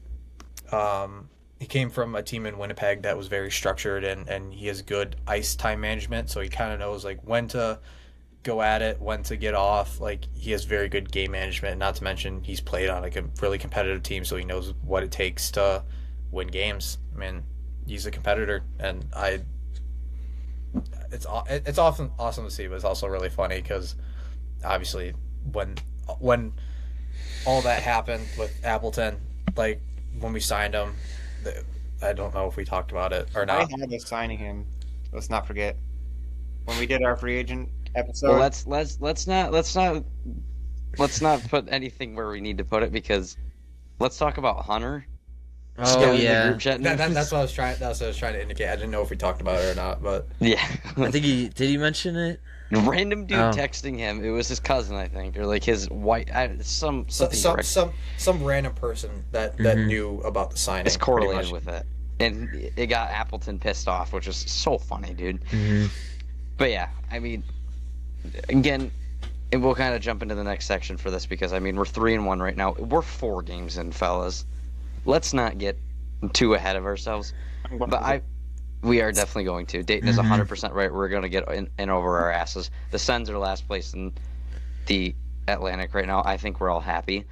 he came from a team in Winnipeg that was very structured and he has good ice time management, so he kind of knows like when to go at it, when to get off. Like he has very good game management. Not to mention he's played on like a really competitive team, so he knows what it takes to win games. I mean, he's a competitor, and it's often awesome to see, but it's also really funny because obviously when all that happened with Appleton, like when we signed him, I don't know if we talked about it or not. I had us signing him. Let's not forget when we did our free agent episode. Well, let's not put anything where we need to put it, because let's talk about Hunter. Oh yeah, that's what I was trying. That's what I was trying to indicate. I didn't know if we talked about it or not, but yeah, I think did he mention it? Random dude texting him. It was his cousin, I think, or like his white. Some random person that knew about the signing. It's correlated with it, and it got Appleton pissed off, which is so funny, dude. But yeah, I mean, again, and we'll kind of jump into the next section for this because I mean we're 3-1 right now. We're 4 games in, fellas. Let's not get too ahead of ourselves. But we are definitely going to. Dayton is 100% right. We're going to get in over our asses. The Sens are last place in the Atlantic right now. I think we're all happy.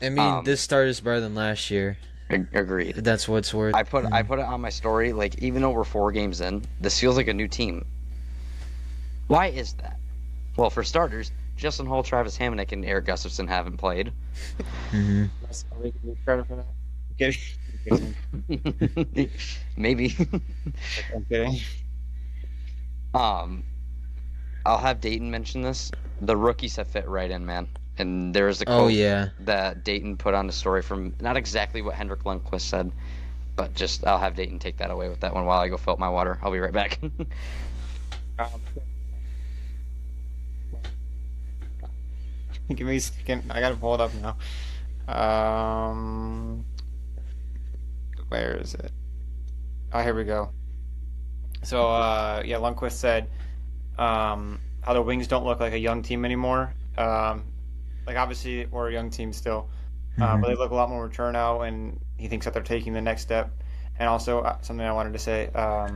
I mean, this start is better than last year. Agreed. That's what it's worth. I put it on my story. Like, even though we're 4 games in, this feels like a new team. Why is that? Well, for starters, Justin Holl, Travis Hamonic, and Eric Gustafsson haven't played. Are we giving credit for that? I'm kidding. Maybe. I'm kidding. I'll have Dayton mention this. The rookies have fit right in, man. And there's a quote that Dayton put on the story from not exactly what Henrik Lundqvist said, but just I'll have Dayton take that away with that one while I go fill up my water. I'll be right back. Give me a second. I gotta pull it up now. Where is it? Oh, here we go. So, Lundqvist said how the Wings don't look like a young team anymore. Like, obviously, we're a young team still, but they look a lot more mature now, and he thinks that they're taking the next step. And also, something I wanted to say a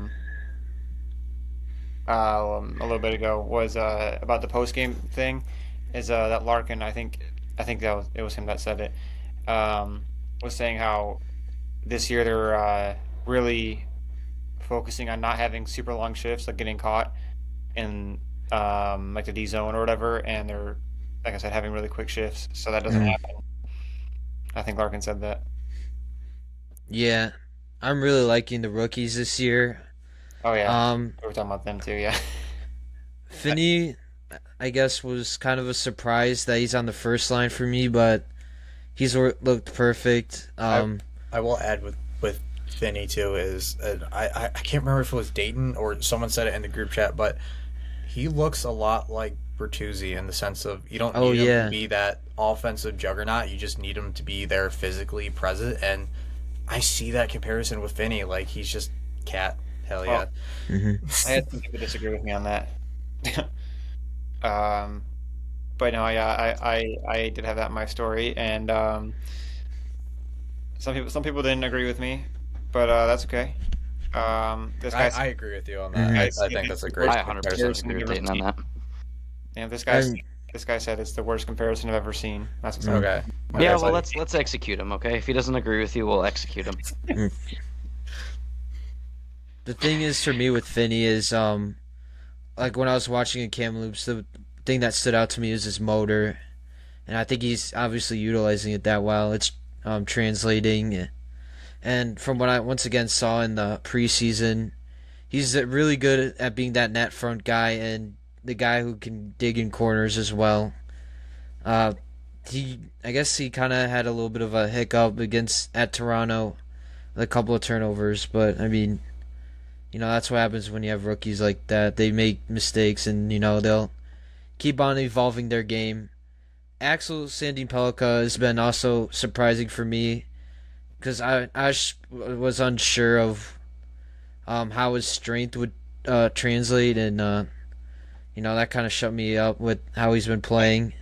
little bit ago was about the post-game thing, is that Larkin, I think it was him that said it, was saying how this year they're really focusing on not having super long shifts, like getting caught in like the D zone or whatever, and they're, like I said, having really quick shifts, so that doesn't happen. I think Larkin said that. Yeah, I'm really liking the rookies this year. Oh yeah, we were talking about them too. Yeah, Finney, I guess, was kind of a surprise that he's on the first line for me, but he's looked perfect. I will add with Finney too is I can't remember if it was Dayton or someone said it in the group chat, but he looks a lot like Bertuzzi in the sense of you don't need him to be that offensive juggernaut. You just need him to be there physically present, and I see that comparison with Finney. Like he's just cat. Hell yeah. I had some people disagree with me on that. But no, yeah, I did have that in my story, and some people didn't agree with me, but that's okay. This guy's I agree with you on Mhm. that. I think that's a great I 100% comparison. agree with Dayton on that. yeah, I'm this guy said it's the worst comparison I've ever seen. That's what's up. Okay. Yeah, Okay, well, so- let's execute him, okay? If he doesn't agree with you, we'll execute him. The thing is for me with Finney is like when I was watching in Kamloops, the thing that stood out to me is his motor, and I think he's obviously utilizing it that well. It's translating, and from what I once again saw in the preseason, he's really good at being that net front guy and the guy who can dig in corners as well. Uh, I guess he kind of had a little bit of a hiccup at Toronto, with a couple of turnovers, but I mean, that's what happens when you have rookies like that. They make mistakes, and they'll keep on evolving their game. Axel Sandin Pellikka has been also surprising for me because was unsure of how his strength would translate, and that kind of shut me up with how he's been playing.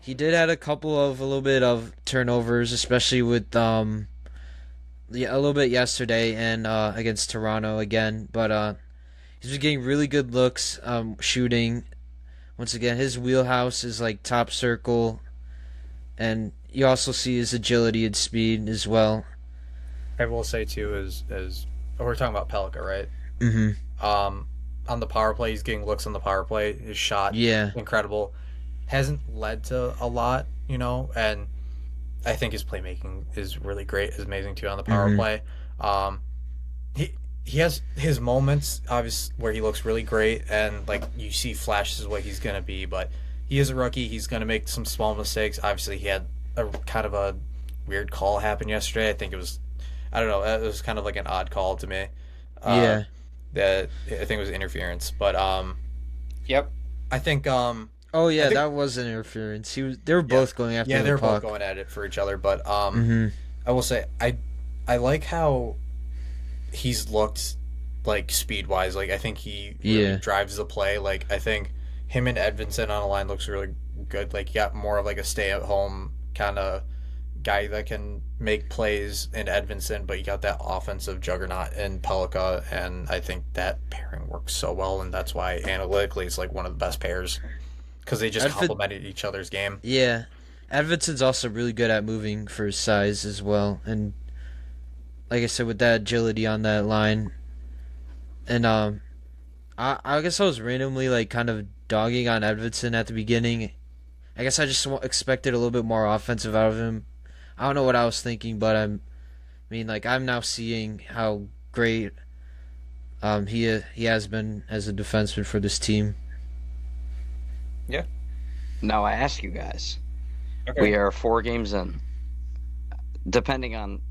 He did had a little bit of turnovers, especially with a little bit yesterday and against Toronto again, but he's been getting really good looks, shooting. Once again, his wheelhouse is like top circle, and you also see his agility and speed as well. I will say too is we're talking about Pelika, right? Mm-hmm. On the power play, he's getting looks on the power play. His shot, Yeah. incredible. Hasn't led to a lot, and I think his playmaking is really great. Is amazing too on the power play. He has his moments, obviously, where he looks really great, and like you see flashes of what he's gonna be. But he is a rookie. He's gonna make some small mistakes. Obviously, he had a kind of a weird call happen yesterday. I think it was, I don't know, it was kind of like an odd call to me. Yeah. That I think it was interference, but Yep. I think Oh yeah, I think- that was an interference. They were both going after yeah, the they're puck. both going at it for each other. But Mm-hmm. I will say I like how he's looked like speed wise. Like I think he really Yeah. drives the play. Like I think him and Edvinson on a line looks really good. Like you got more of like a stay at home kind of guy that can make plays in Edvinson, but you got that offensive juggernaut in Pelika, and I think that pairing works so well, and that's why analytically it's like one of the best pairs because they just complemented each other's game. Yeah. Edvinson's also really good at moving for his size as well, and like I said, with that agility on that line, and I guess I was randomly like kind of dogging on Edvinson at the beginning. I guess I just expected a little bit more offensive out of him. I don't know what I was thinking, but I'm now seeing how great he has been as a defenseman for this team. Yeah. Now I ask you guys, Okay. we are 4 games in. Depending on,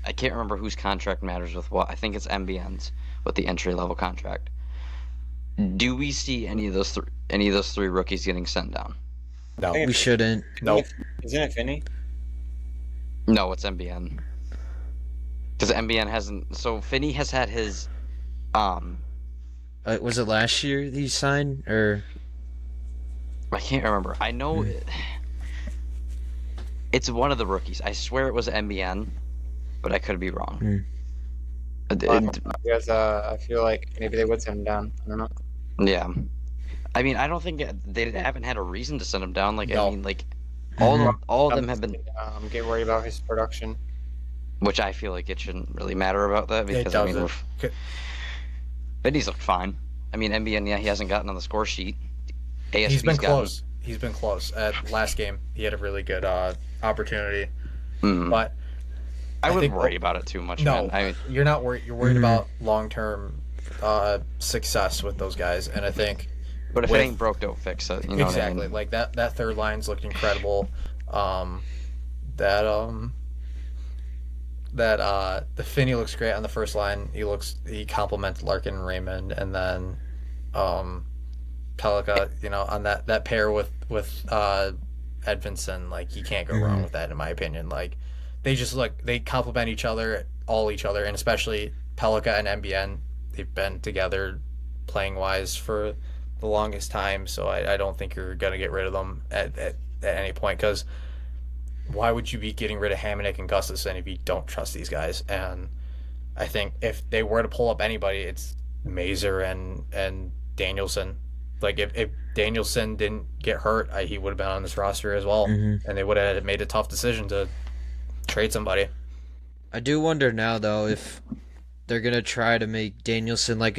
I can't remember whose contract matters with what. I think it's MBN's with the entry level contract. Do we see any of those three rookies getting sent down? No, We shouldn't. nope. Isn't it Finney? No, it's MBN. Because MBN hasn't. So Finney has had his. Was it last year he signed or? I can't remember. I know it's one of the rookies. I swear it was MBN, but I could be wrong. Because I feel like maybe they would send him down. I don't know. Yeah. I mean, I don't think they haven't had a reason to send him down. Like, No. I mean, like, all of them have been, Get worried about his production. which I feel like it shouldn't really matter about that because, I mean, doesn't. Vinny's looked fine. I mean, MBN, yeah, he hasn't gotten on the score sheet. ASB's He's been gotten- close. He's been close. At last game, he had a really good opportunity, Mhm. but I wouldn't think- worry about it too much, no, man. I mean, you're not worried. You're worried about long-term success with those guys, and I think but if with- it ain't broke, don't fix it. You know exactly what I mean? like that third line's looked incredible. The Finney looks great on the first line. He compliments Larkin and Raymond, and then Pelika, on that pair with Edvinson, like you can't go wrong with that in my opinion. Like they complement each other, and especially Pelika and MBN. They've been together playing wise for the longest time, so I don't think you're going to get rid of them at any point, because why would you be getting rid of Hamonic and Gustafson if you don't trust these guys? And I think if they were to pull up anybody, it's Mazer and Danielson. Like, if Danielson didn't get hurt, he would have been on this roster as well, and they would have made a tough decision to trade somebody. I do wonder now, though, if they're going to try to make Danielson or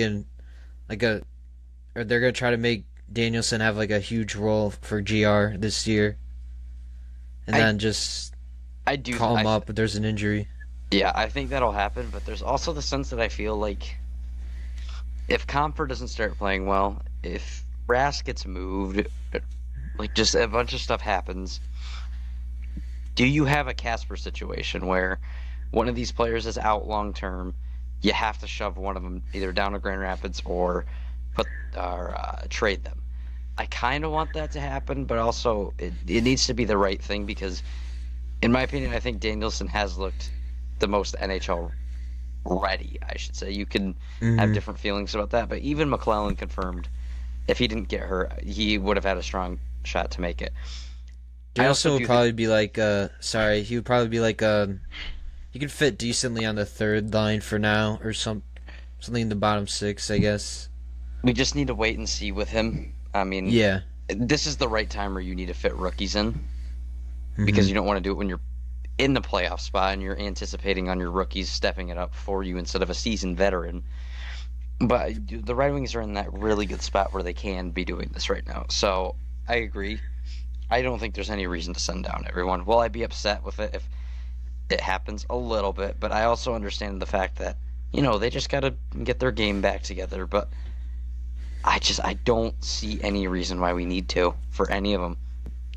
they're going to try to make Danielson have like a huge role for GR this year, and then just call him up if there's an injury. Yeah, I think that'll happen, but there's also the sense that I feel like if Comfort doesn't start playing well, if Rask gets moved, like just a bunch of stuff happens, do you have a Casper situation where one of these players is out long term, you have to shove one of them either down to Grand Rapids or trade them? I kind of want that to happen, but also it needs to be the right thing, because in my opinion, I think Danielson has looked the most NHL ready, I should say. You can have different feelings about that, but even McClellan confirmed if he didn't get hurt, he would have had a strong shot to make it. Danielson would probably be like, he would probably be like, he could fit decently on the third line for now, or something in the bottom six, I guess. We just need to wait and see with him. I mean, yeah, this is the right time where you need to fit rookies in, because you don't want to do it when you're in the playoff spot and you're anticipating on your rookies stepping it up for you instead of a seasoned veteran. But the Red Wings are in that really good spot where they can be doing this right now. So I agree. I don't think there's any reason to send down everyone. Will I be upset with it if it happens? A little bit, but I also understand the fact that, they just got to get their game back together. But I don't see any reason why we need to for any of them.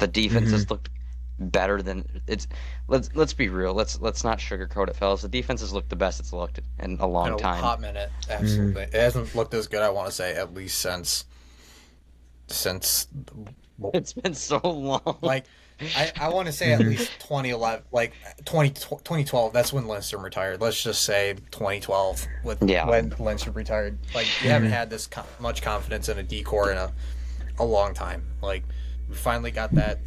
The defense has looked better than it's. Let's be real. Let's not sugarcoat it, fellas. The defense has looked the best it's looked in a long time. Hot minute, absolutely. It hasn't looked as good, I want to say, at least since. It's been so long. Like, I want to say at least 2011, like 2012. That's when Lindstrom retired. Let's just say 2012 when Lindstrom retired. Like, you haven't had this much confidence in a decor in a long time. Like, we finally got that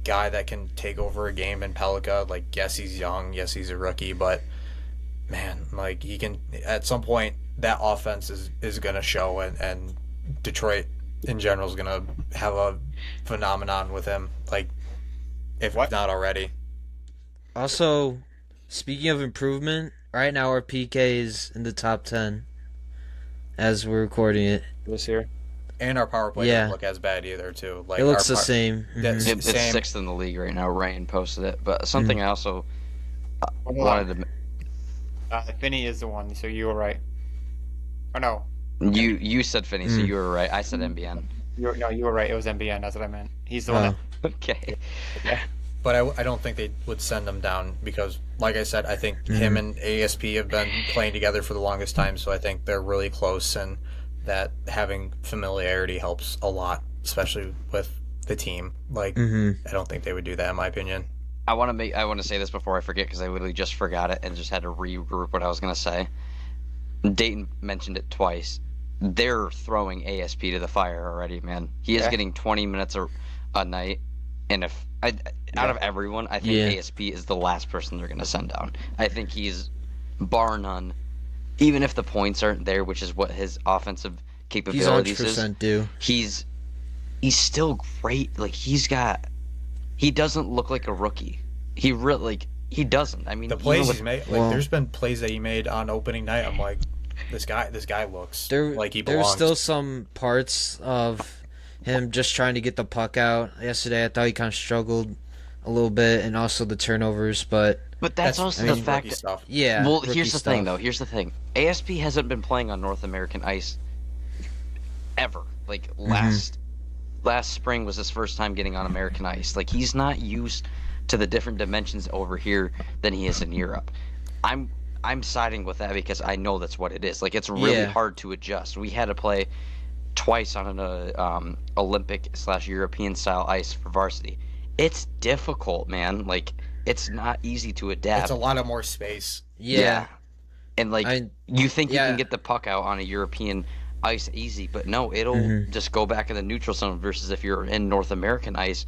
guy that can take over a game in Pelika. Like, yes, he's young. Yes, he's a rookie, but man, like, he can, at some point, that offense is going to show, and Detroit in general is going to have a phenomenon with him. Like, if not already. Also, speaking of improvement, right now our PK is in the top 10 as we're recording it this year. And our power play doesn't look as bad either, too. Like, it looks the same. It's sixth in the league right now. Ryan posted it. But something I also wanted to... Finney is the one, so you were right. Or no. You said Finney, so you were right. I said MBN. You were right. It was MBN. That's what I meant. He's the one that... Okay. Yeah. But I don't think they would send him down because, like I said, I think him and ASP have been playing together for the longest time, so I think they're really close, and that having familiarity helps a lot, especially with the team. Like, I don't think they would do that, in my opinion. I want to say this before I forget, because I literally just forgot it and just had to regroup what I was going to say. Dayton mentioned it twice. They're throwing ASP to the fire already, man. He is getting 20 minutes a night, and out of everyone, I think ASP is the last person they're going to send down. I think he's, bar none, even if the points aren't there, which is what his offensive capabilities is. He's still great. Like, he doesn't look like a rookie. He doesn't. I mean, the plays he's made, there's been plays that he made on opening night. I'm like, this guy looks like he belongs. There's still some parts of him just trying to get the puck out. Yesterday, I thought he kind of struggled a little bit, and also the turnovers, but that's also the fact that stuff. Yeah. Well, here's the thing, though. Here's the thing. ASP hasn't been playing on North American ice ever. Like, last spring was his first time getting on American ice. Like, he's not used to the different dimensions over here than he is in Europe. I'm siding with that because I know that's what it is. Like, it's really hard to adjust. We had to play twice on an Olympic/European style ice for varsity. It's difficult, man. Like, it's not easy to adapt. It's a lot of more space. Yeah. And, like, you think you can get the puck out on a European ice easy, but no, it'll just go back in the neutral zone versus if you're in North American ice,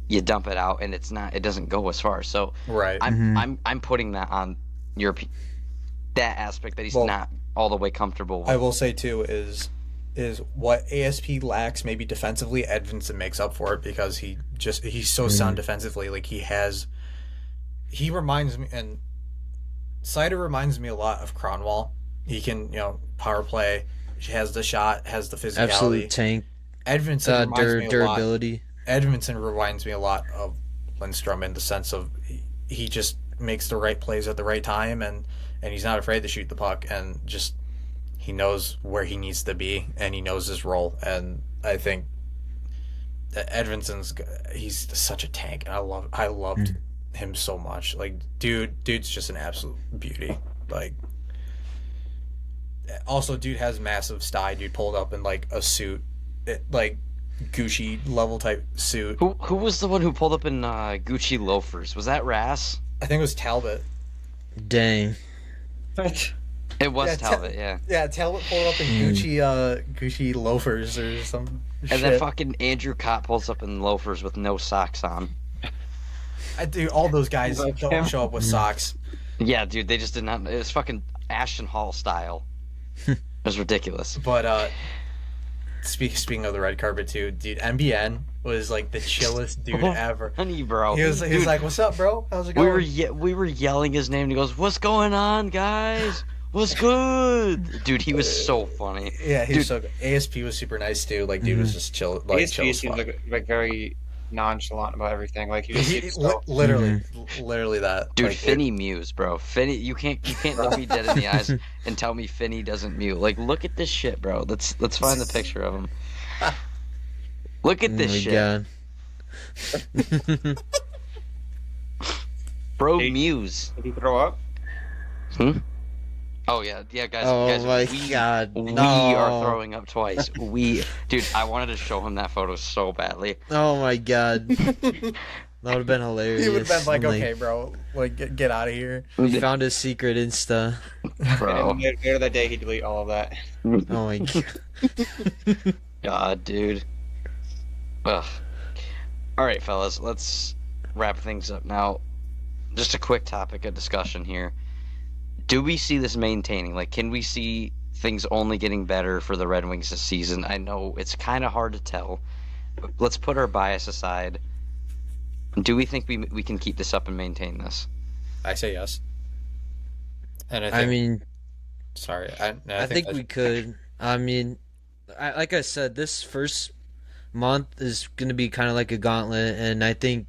you dump it out and it doesn't go as far. So Right. I'm putting that on that aspect that he's not all the way comfortable with. I will say too is what ASP lacks maybe defensively, Edvinson makes up for it because he's so sound defensively. Like he reminds me, and Seider reminds me a lot of Cronwall. He can, power play, has the shot, has the physicality. Absolute tank. Edvinson reminds me durability. Edvinson reminds me a lot of Lindstrom in the sense of he just makes the right plays at the right time, and he's not afraid to shoot the puck, and just he knows where he needs to be, and he knows his role. And I think that he's such a tank, and I loved him so much. Like, dude's just an absolute beauty. Like, also, dude has massive sty. Dude pulled up in like a suit, like Gucci level type suit. Who was the one who pulled up in Gucci loafers? Was that Rass? I think it was Talbot. Dang. It was Talbot, yeah. Yeah, Talbot pulled up in Gucci loafers or some shit. And then fucking Andrew Cott pulls up in loafers with no socks on. Dude, all those guys don't show up with socks. Yeah, dude, they just did not. It was fucking Ashton Hall style. It was ridiculous. But speaking of the red carpet too, dude, MBN was like the chillest dude ever. Honey, bro. He was like, "What's up, bro? How's it going?" We were yelling his name, and he goes, "What's going on, guys? What's good?" Dude, he was so funny. Yeah, he was so good. ASP was super nice too. Like, dude was just chill. Like, ASP chill seems like very nonchalant about everything. Like literally that. Dude, like, Finney Muse, bro. Finney, you can't look me dead in the eyes and tell me Finney doesn't mute. Like, look at this shit, bro. Let's find the picture of him. Look at this shit. God. Bro, Muse. Did he throw up? Oh yeah, guys. Oh guys, my God! We No. are throwing up twice. Dude, I wanted to show him that photo so badly. Oh my God! That would have been hilarious. He would have been like, I'm "Okay, bro, like get out of here." He found his secret Insta. Bro. And later that day, he delete all of that. Oh my God! God, dude. Ugh. All right, fellas, let's wrap things up now. Just a quick topic of discussion here. Do we see this maintaining? Like, can we see things only getting better for the Red Wings this season? I know it's kind of hard to tell, but let's put our bias aside. Do we think we can keep this up and maintain this? I say yes. And I mean, sorry, I think we could. I mean, like I said, this first month is going to be kind of like a gauntlet, and I think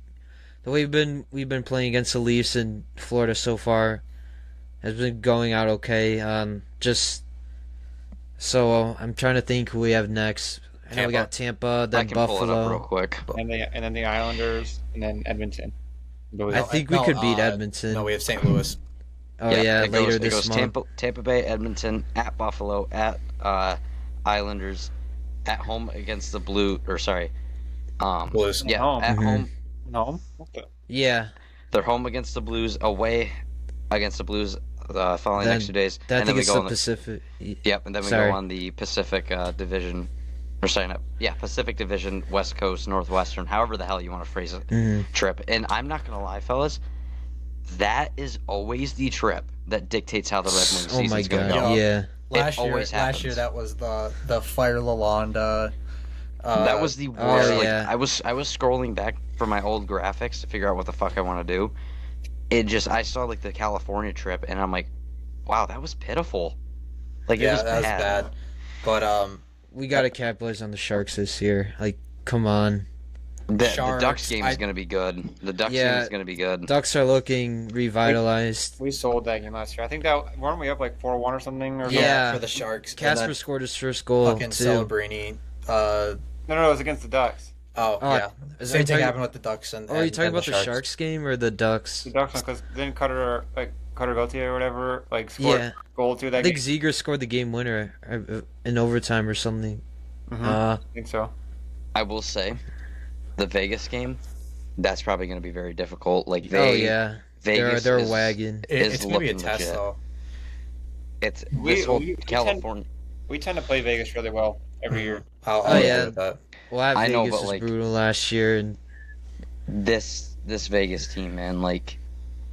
the way we've been playing against the Leafs in Florida so far has been going out okay. Just so I'm trying to think who we have next. I know we got Tampa, then I can Buffalo. pull it up real quick. And then the Islanders, and then Edmonton. I think we could beat Edmonton. No, we have St. Louis. Oh yeah, it later goes, this it goes month. Tampa Bay, Edmonton, at Buffalo, at Islanders, at home against the Blue. Or sorry, Blues. Yeah, Home. at home. No. What the? Yeah. They're home against the Blues, away against the Blues following the Then- next 2 days, I and then think we it's go the on the Pacific. Yep, and then we Sorry. go on the Pacific Division, or sign up. Yeah, Pacific Division, West Coast, Northwestern, however the hell you want to phrase it, trip. And I'm not gonna lie, fellas, that is always the trip that dictates how the Red Wings Oh my season's gonna God! go. Yeah. Last always year, happens. that was the Fire Lalonde. That was the worst. yeah. I was scrolling back for my old graphics to figure out what the fuck I want to do. I saw like the California trip, and I'm like, wow, that was pitiful. Like, it was that bad. was bad. But We got to capitalize on the Sharks this year. Like, come on. The Sharks, Ducks game is going to be good. The Ducks game is going to be good. Ducks are looking revitalized. We sold that game last year. I think that weren't we up like 4-1 or something? Or Yeah. for the Sharks, and Casper then scored his first goal fucking too. Celebrini. No, it was against the Ducks. Yeah. Is Same that thing talking- happened with the Ducks and. Oh, are you and talking about the the Sharks game or the Ducks? The Ducks, because then Cutter Gauthier or whatever scored Yeah. goal to I that think game. Ziegler scored the game winner in overtime or something. I think so. I will say, the Vegas game, that's probably going to be very difficult. Like, Oh yeah, Vegas they're is, a wagon. is It's gonna be a looking test legit. though. It's We- this whole we tend- California. We tend to play Vegas really well every year. I'll Oh, agree yeah. with that. Well, at I know, Vegas but, was like, brutal last year, and this Vegas team, man, like,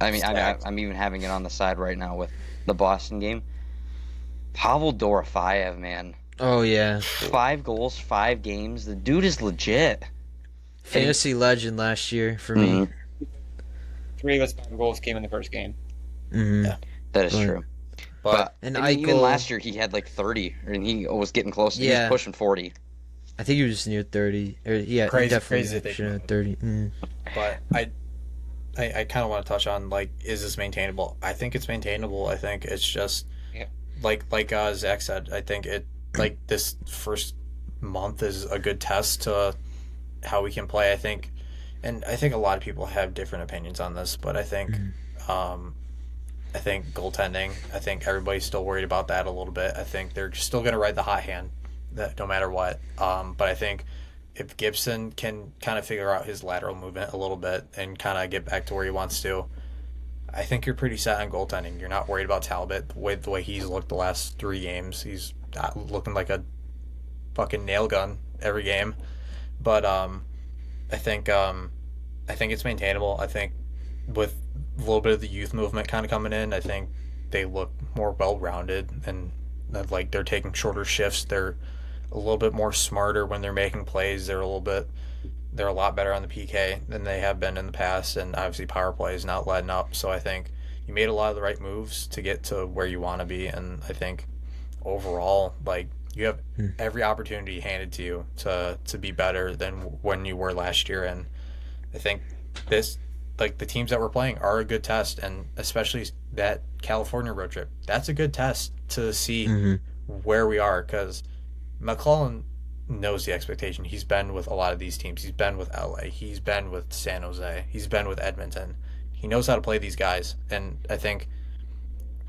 I mean, Stacked. I'm even having it on the side right now with the Boston game. Pavel Dorofeyev, man, oh yeah, 5 goals, 5 games. The dude is legit. fantasy legend last year for me. Mhm. 3 of his 5 goals came in the first game. Mm-hmm. Yeah. That is But- true. But And I mean, even Eichel- last year he had like 30, and he was getting close. He Yeah. was pushing 40. I think he was near 30. Or yeah, Crazy- he definitely crazy that should they- have 30. but I kind of want to touch on, like, is this maintainable? I think it's maintainable. I think it's just Yeah. like Zach said. I think it like this first month is a good test to how we can play. I think a lot of people have different opinions on this, but I think goaltending. I think everybody's still worried about that a little bit. I think they're still going to ride the hot hand, that no matter what. But I think if Gibson can kind of figure out his lateral movement a little bit and kind of get back to where he wants to, I think you're pretty set on goaltending. You're not worried about Talbot the way he's looked the last 3 games. He's looking like a fucking nail gun every game. But I think it's maintainable. I think with a little bit of the youth movement kind of coming in, I think they look more well-rounded, and like they're taking shorter shifts. They're a little bit more smarter when they're making plays. They're a lot better on the PK than they have been in the past, and obviously power play is not letting up. So I think you made a lot of the right moves to get to where you want to be, and I think overall, like, you have every opportunity handed to you to be better than when you were last year. And I think this, like, the teams that we're playing are a good test, and especially that California road trip, that's a good test to see where we are, because McClellan knows the expectation. He's been with a lot of these teams. He's been with LA. He's been with San Jose. He's been with Edmonton. He knows how to play these guys, and I think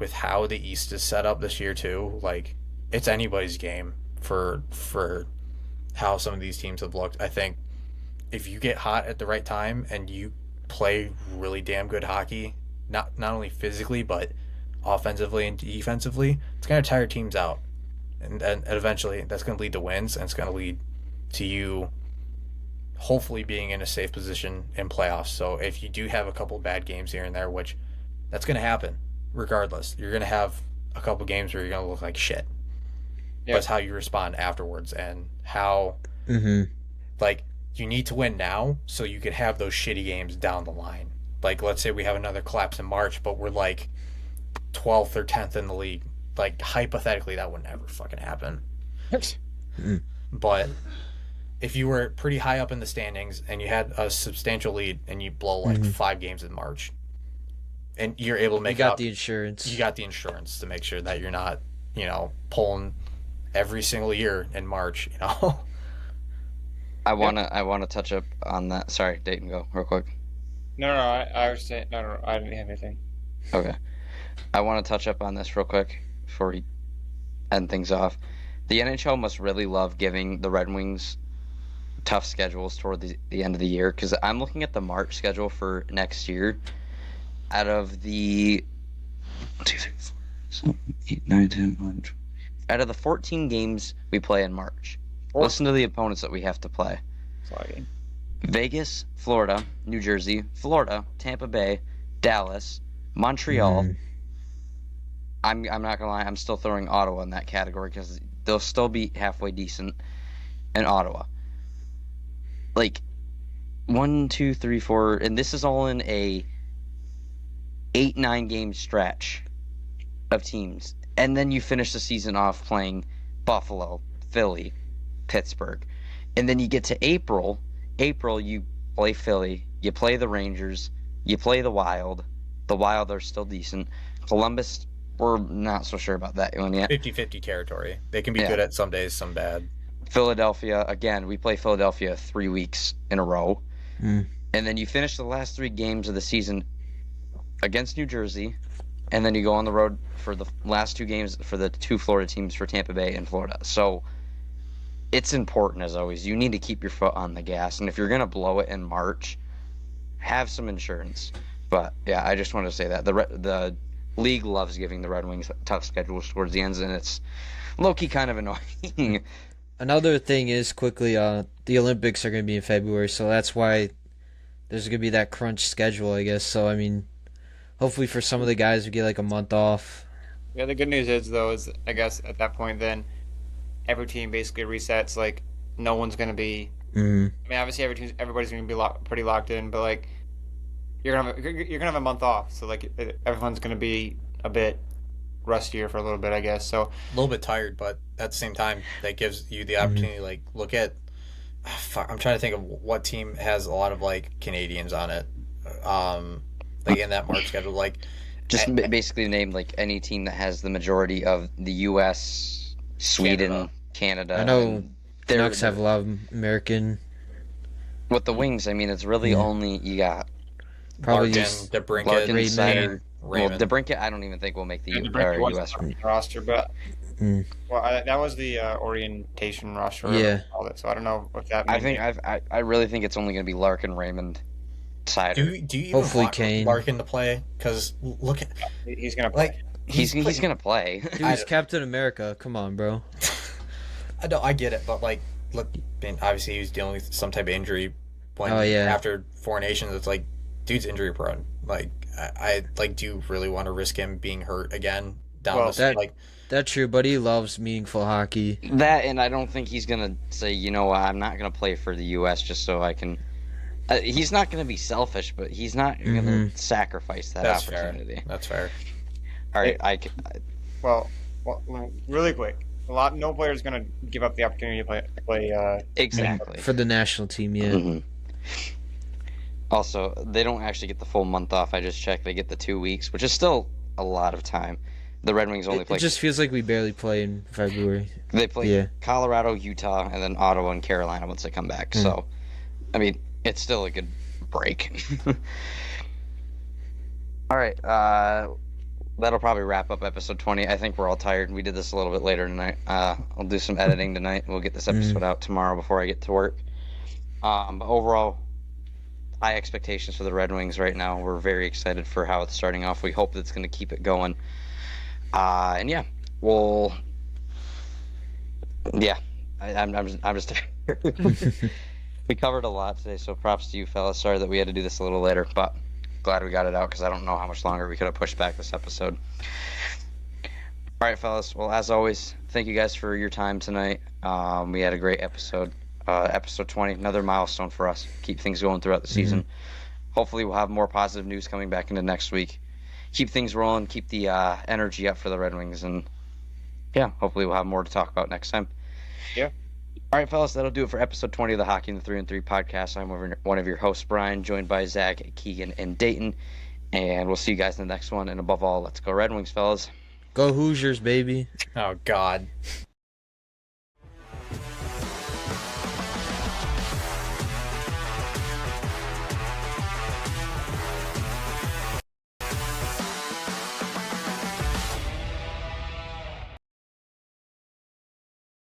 with how the East is set up this year too, like, it's anybody's game for how some of these teams have looked. I think if you get hot at the right time and you play really damn good hockey, not only physically but offensively and defensively, it's going to tire teams out, and eventually that's going to lead to wins, and it's going to lead to you hopefully being in a safe position in playoffs. So if you do have a couple bad games here and there, which that's going to happen regardless, you're going to have a couple games where you're going to look like shit. Yep. But it's how you respond afterwards, and how like, you need to win now so you can have those shitty games down the line. Like, let's say we have another collapse in March, but we're like 12th or 10th in the league. Like, hypothetically, that would never fucking happen. But if you were pretty high up in the standings and you had a substantial lead and you blow like 5 games in March, and you're able to make You got up, the insurance. you got the insurance to make sure that you're not, pulling every single year in March, I wanna touch up on that. Sorry, Dayton, go real quick. No, I was saying, no, I didn't have anything. Okay. I want to touch up on this real quick before we end things off. The NHL must really love giving the Red Wings tough schedules toward the end of the year, because I'm looking at the March schedule for next year. Out of the 1, 2, 3, 4, 7, 8, 9, 10, 11, 12. Out of the 14 games we play in March, listen to the opponents that we have to play. Sliding. Vegas, Florida, New Jersey, Florida, Tampa Bay, Dallas, Montreal. I'm not gonna lie, I'm still throwing Ottawa in that category because they'll still be halfway decent in Ottawa. Like, 1, 2, 3, 4, and this is all in a 8-9 game stretch of teams, and then you finish the season off playing Buffalo, Philly, Pittsburgh, and then you get to April. You play Philly, you play the Rangers, you play the Wild. The Wild are still decent. Columbus, we're not so sure about that one yet. 50-50 territory. They can be good at some days, some bad. Philadelphia, again, we play Philadelphia 3 weeks in a row. And then you finish the last 3 games of the season against New Jersey, and then you go on the road for the last 2 games for the 2 Florida teams, for Tampa Bay and Florida. So it's important, as always. You need to keep your foot on the gas, and if you're going to blow it in March, have some insurance. But yeah, I just want to say that the league loves giving the Red Wings tough schedules towards the ends, and it's low-key kind of annoying. Another thing is quickly, the Olympics are going to be in February, so that's why there's going to be that crunch schedule, I guess. So, I mean, hopefully for some of the guys, we get like a month off. Yeah, the good news is though is I guess at that point then every team basically resets. Like no one's gonna be. Mm-hmm. I mean, obviously everybody's gonna be pretty locked in, but like you're gonna have a month off, so like everyone's gonna be a bit rustier for a little bit, I guess. So A little bit tired, but at the same time, that gives you the opportunity to like look at. I'm trying to think of what team has a lot of like Canadians on it, like in that March schedule. Like Just basically name like any team that has the majority of the U.S., Sweden, Canada. I know and they're- Canucks have a lot of American. With the Wings, I mean, it's really only you got Probably Larkin, just DeBrincat, Larkin, Raymond. Snyder. Well, Raymond. DeBrincat, I don't even think will make the DeBrincat was U.S. on the roster, but Mm. well, that was the orientation roster. Yeah. All that. So I don't know if that. I means- think I really think it's only going to be Larkin, Raymond, Snyder. Do you even Hopefully want Kane. Larkin to play? Because look at he's gonna play. like He's going to play. Dude, he's Captain America. Come on, bro. I know I get it, but like look, I mean, obviously he was dealing with some type of injury when Oh, yeah. after Four Nations. It's like dude's injury prone. Like I like, do you really want to risk him being hurt again down Well, this that- like? That's true, but he loves meaningful hockey. That, and I don't think he's going to say, you know what, I'm not going to play for the U.S. just so I can. He's not going to be selfish, but he's not going to sacrifice that That's opportunity. fair. That's fair. All right, Well, really quick. No player is gonna give up the opportunity to play. exactly. For the national team, yeah. Mhm. Also, they don't actually get the full month off. I just checked; they get the 2 weeks, which is still a lot of time. The Red Wings only It play. just feels like we barely play in February. They play yeah. Colorado, Utah, and then Ottawa and Carolina once they come back. So, I mean, it's still a good break. All right, that'll probably wrap up episode 20. I think we're all tired. We did this a little bit later tonight. I'll do some editing tonight. We'll get this episode out tomorrow before I get to work. But overall, high expectations for the Red Wings right now. We're very excited for how it's starting off. We hope that's going to keep it going. And yeah, I'm just we covered a lot today, so props to you fellas. Sorry that we had to do this a little later, but glad we got it out because I don't know how much longer we could have pushed back this episode. All right, fellas. Well, as always, thank you guys for your time tonight. We had a great episode. Episode 20, another milestone for us. Keep things going throughout the season. Hopefully we'll have more positive news coming back into next week. Keep things rolling, keep the energy up for the Red Wings, and yeah, hopefully we'll have more to talk about next time. Yeah. All right, fellas, that'll do it for episode 20 of the Hockey in the 3 and 3 podcast. I'm one of your hosts, Brian, joined by Zach, Keegan, and Dayton, and we'll see you guys in the next one. And above all, let's go Red Wings, fellas. Go Hoosiers, baby. Oh God.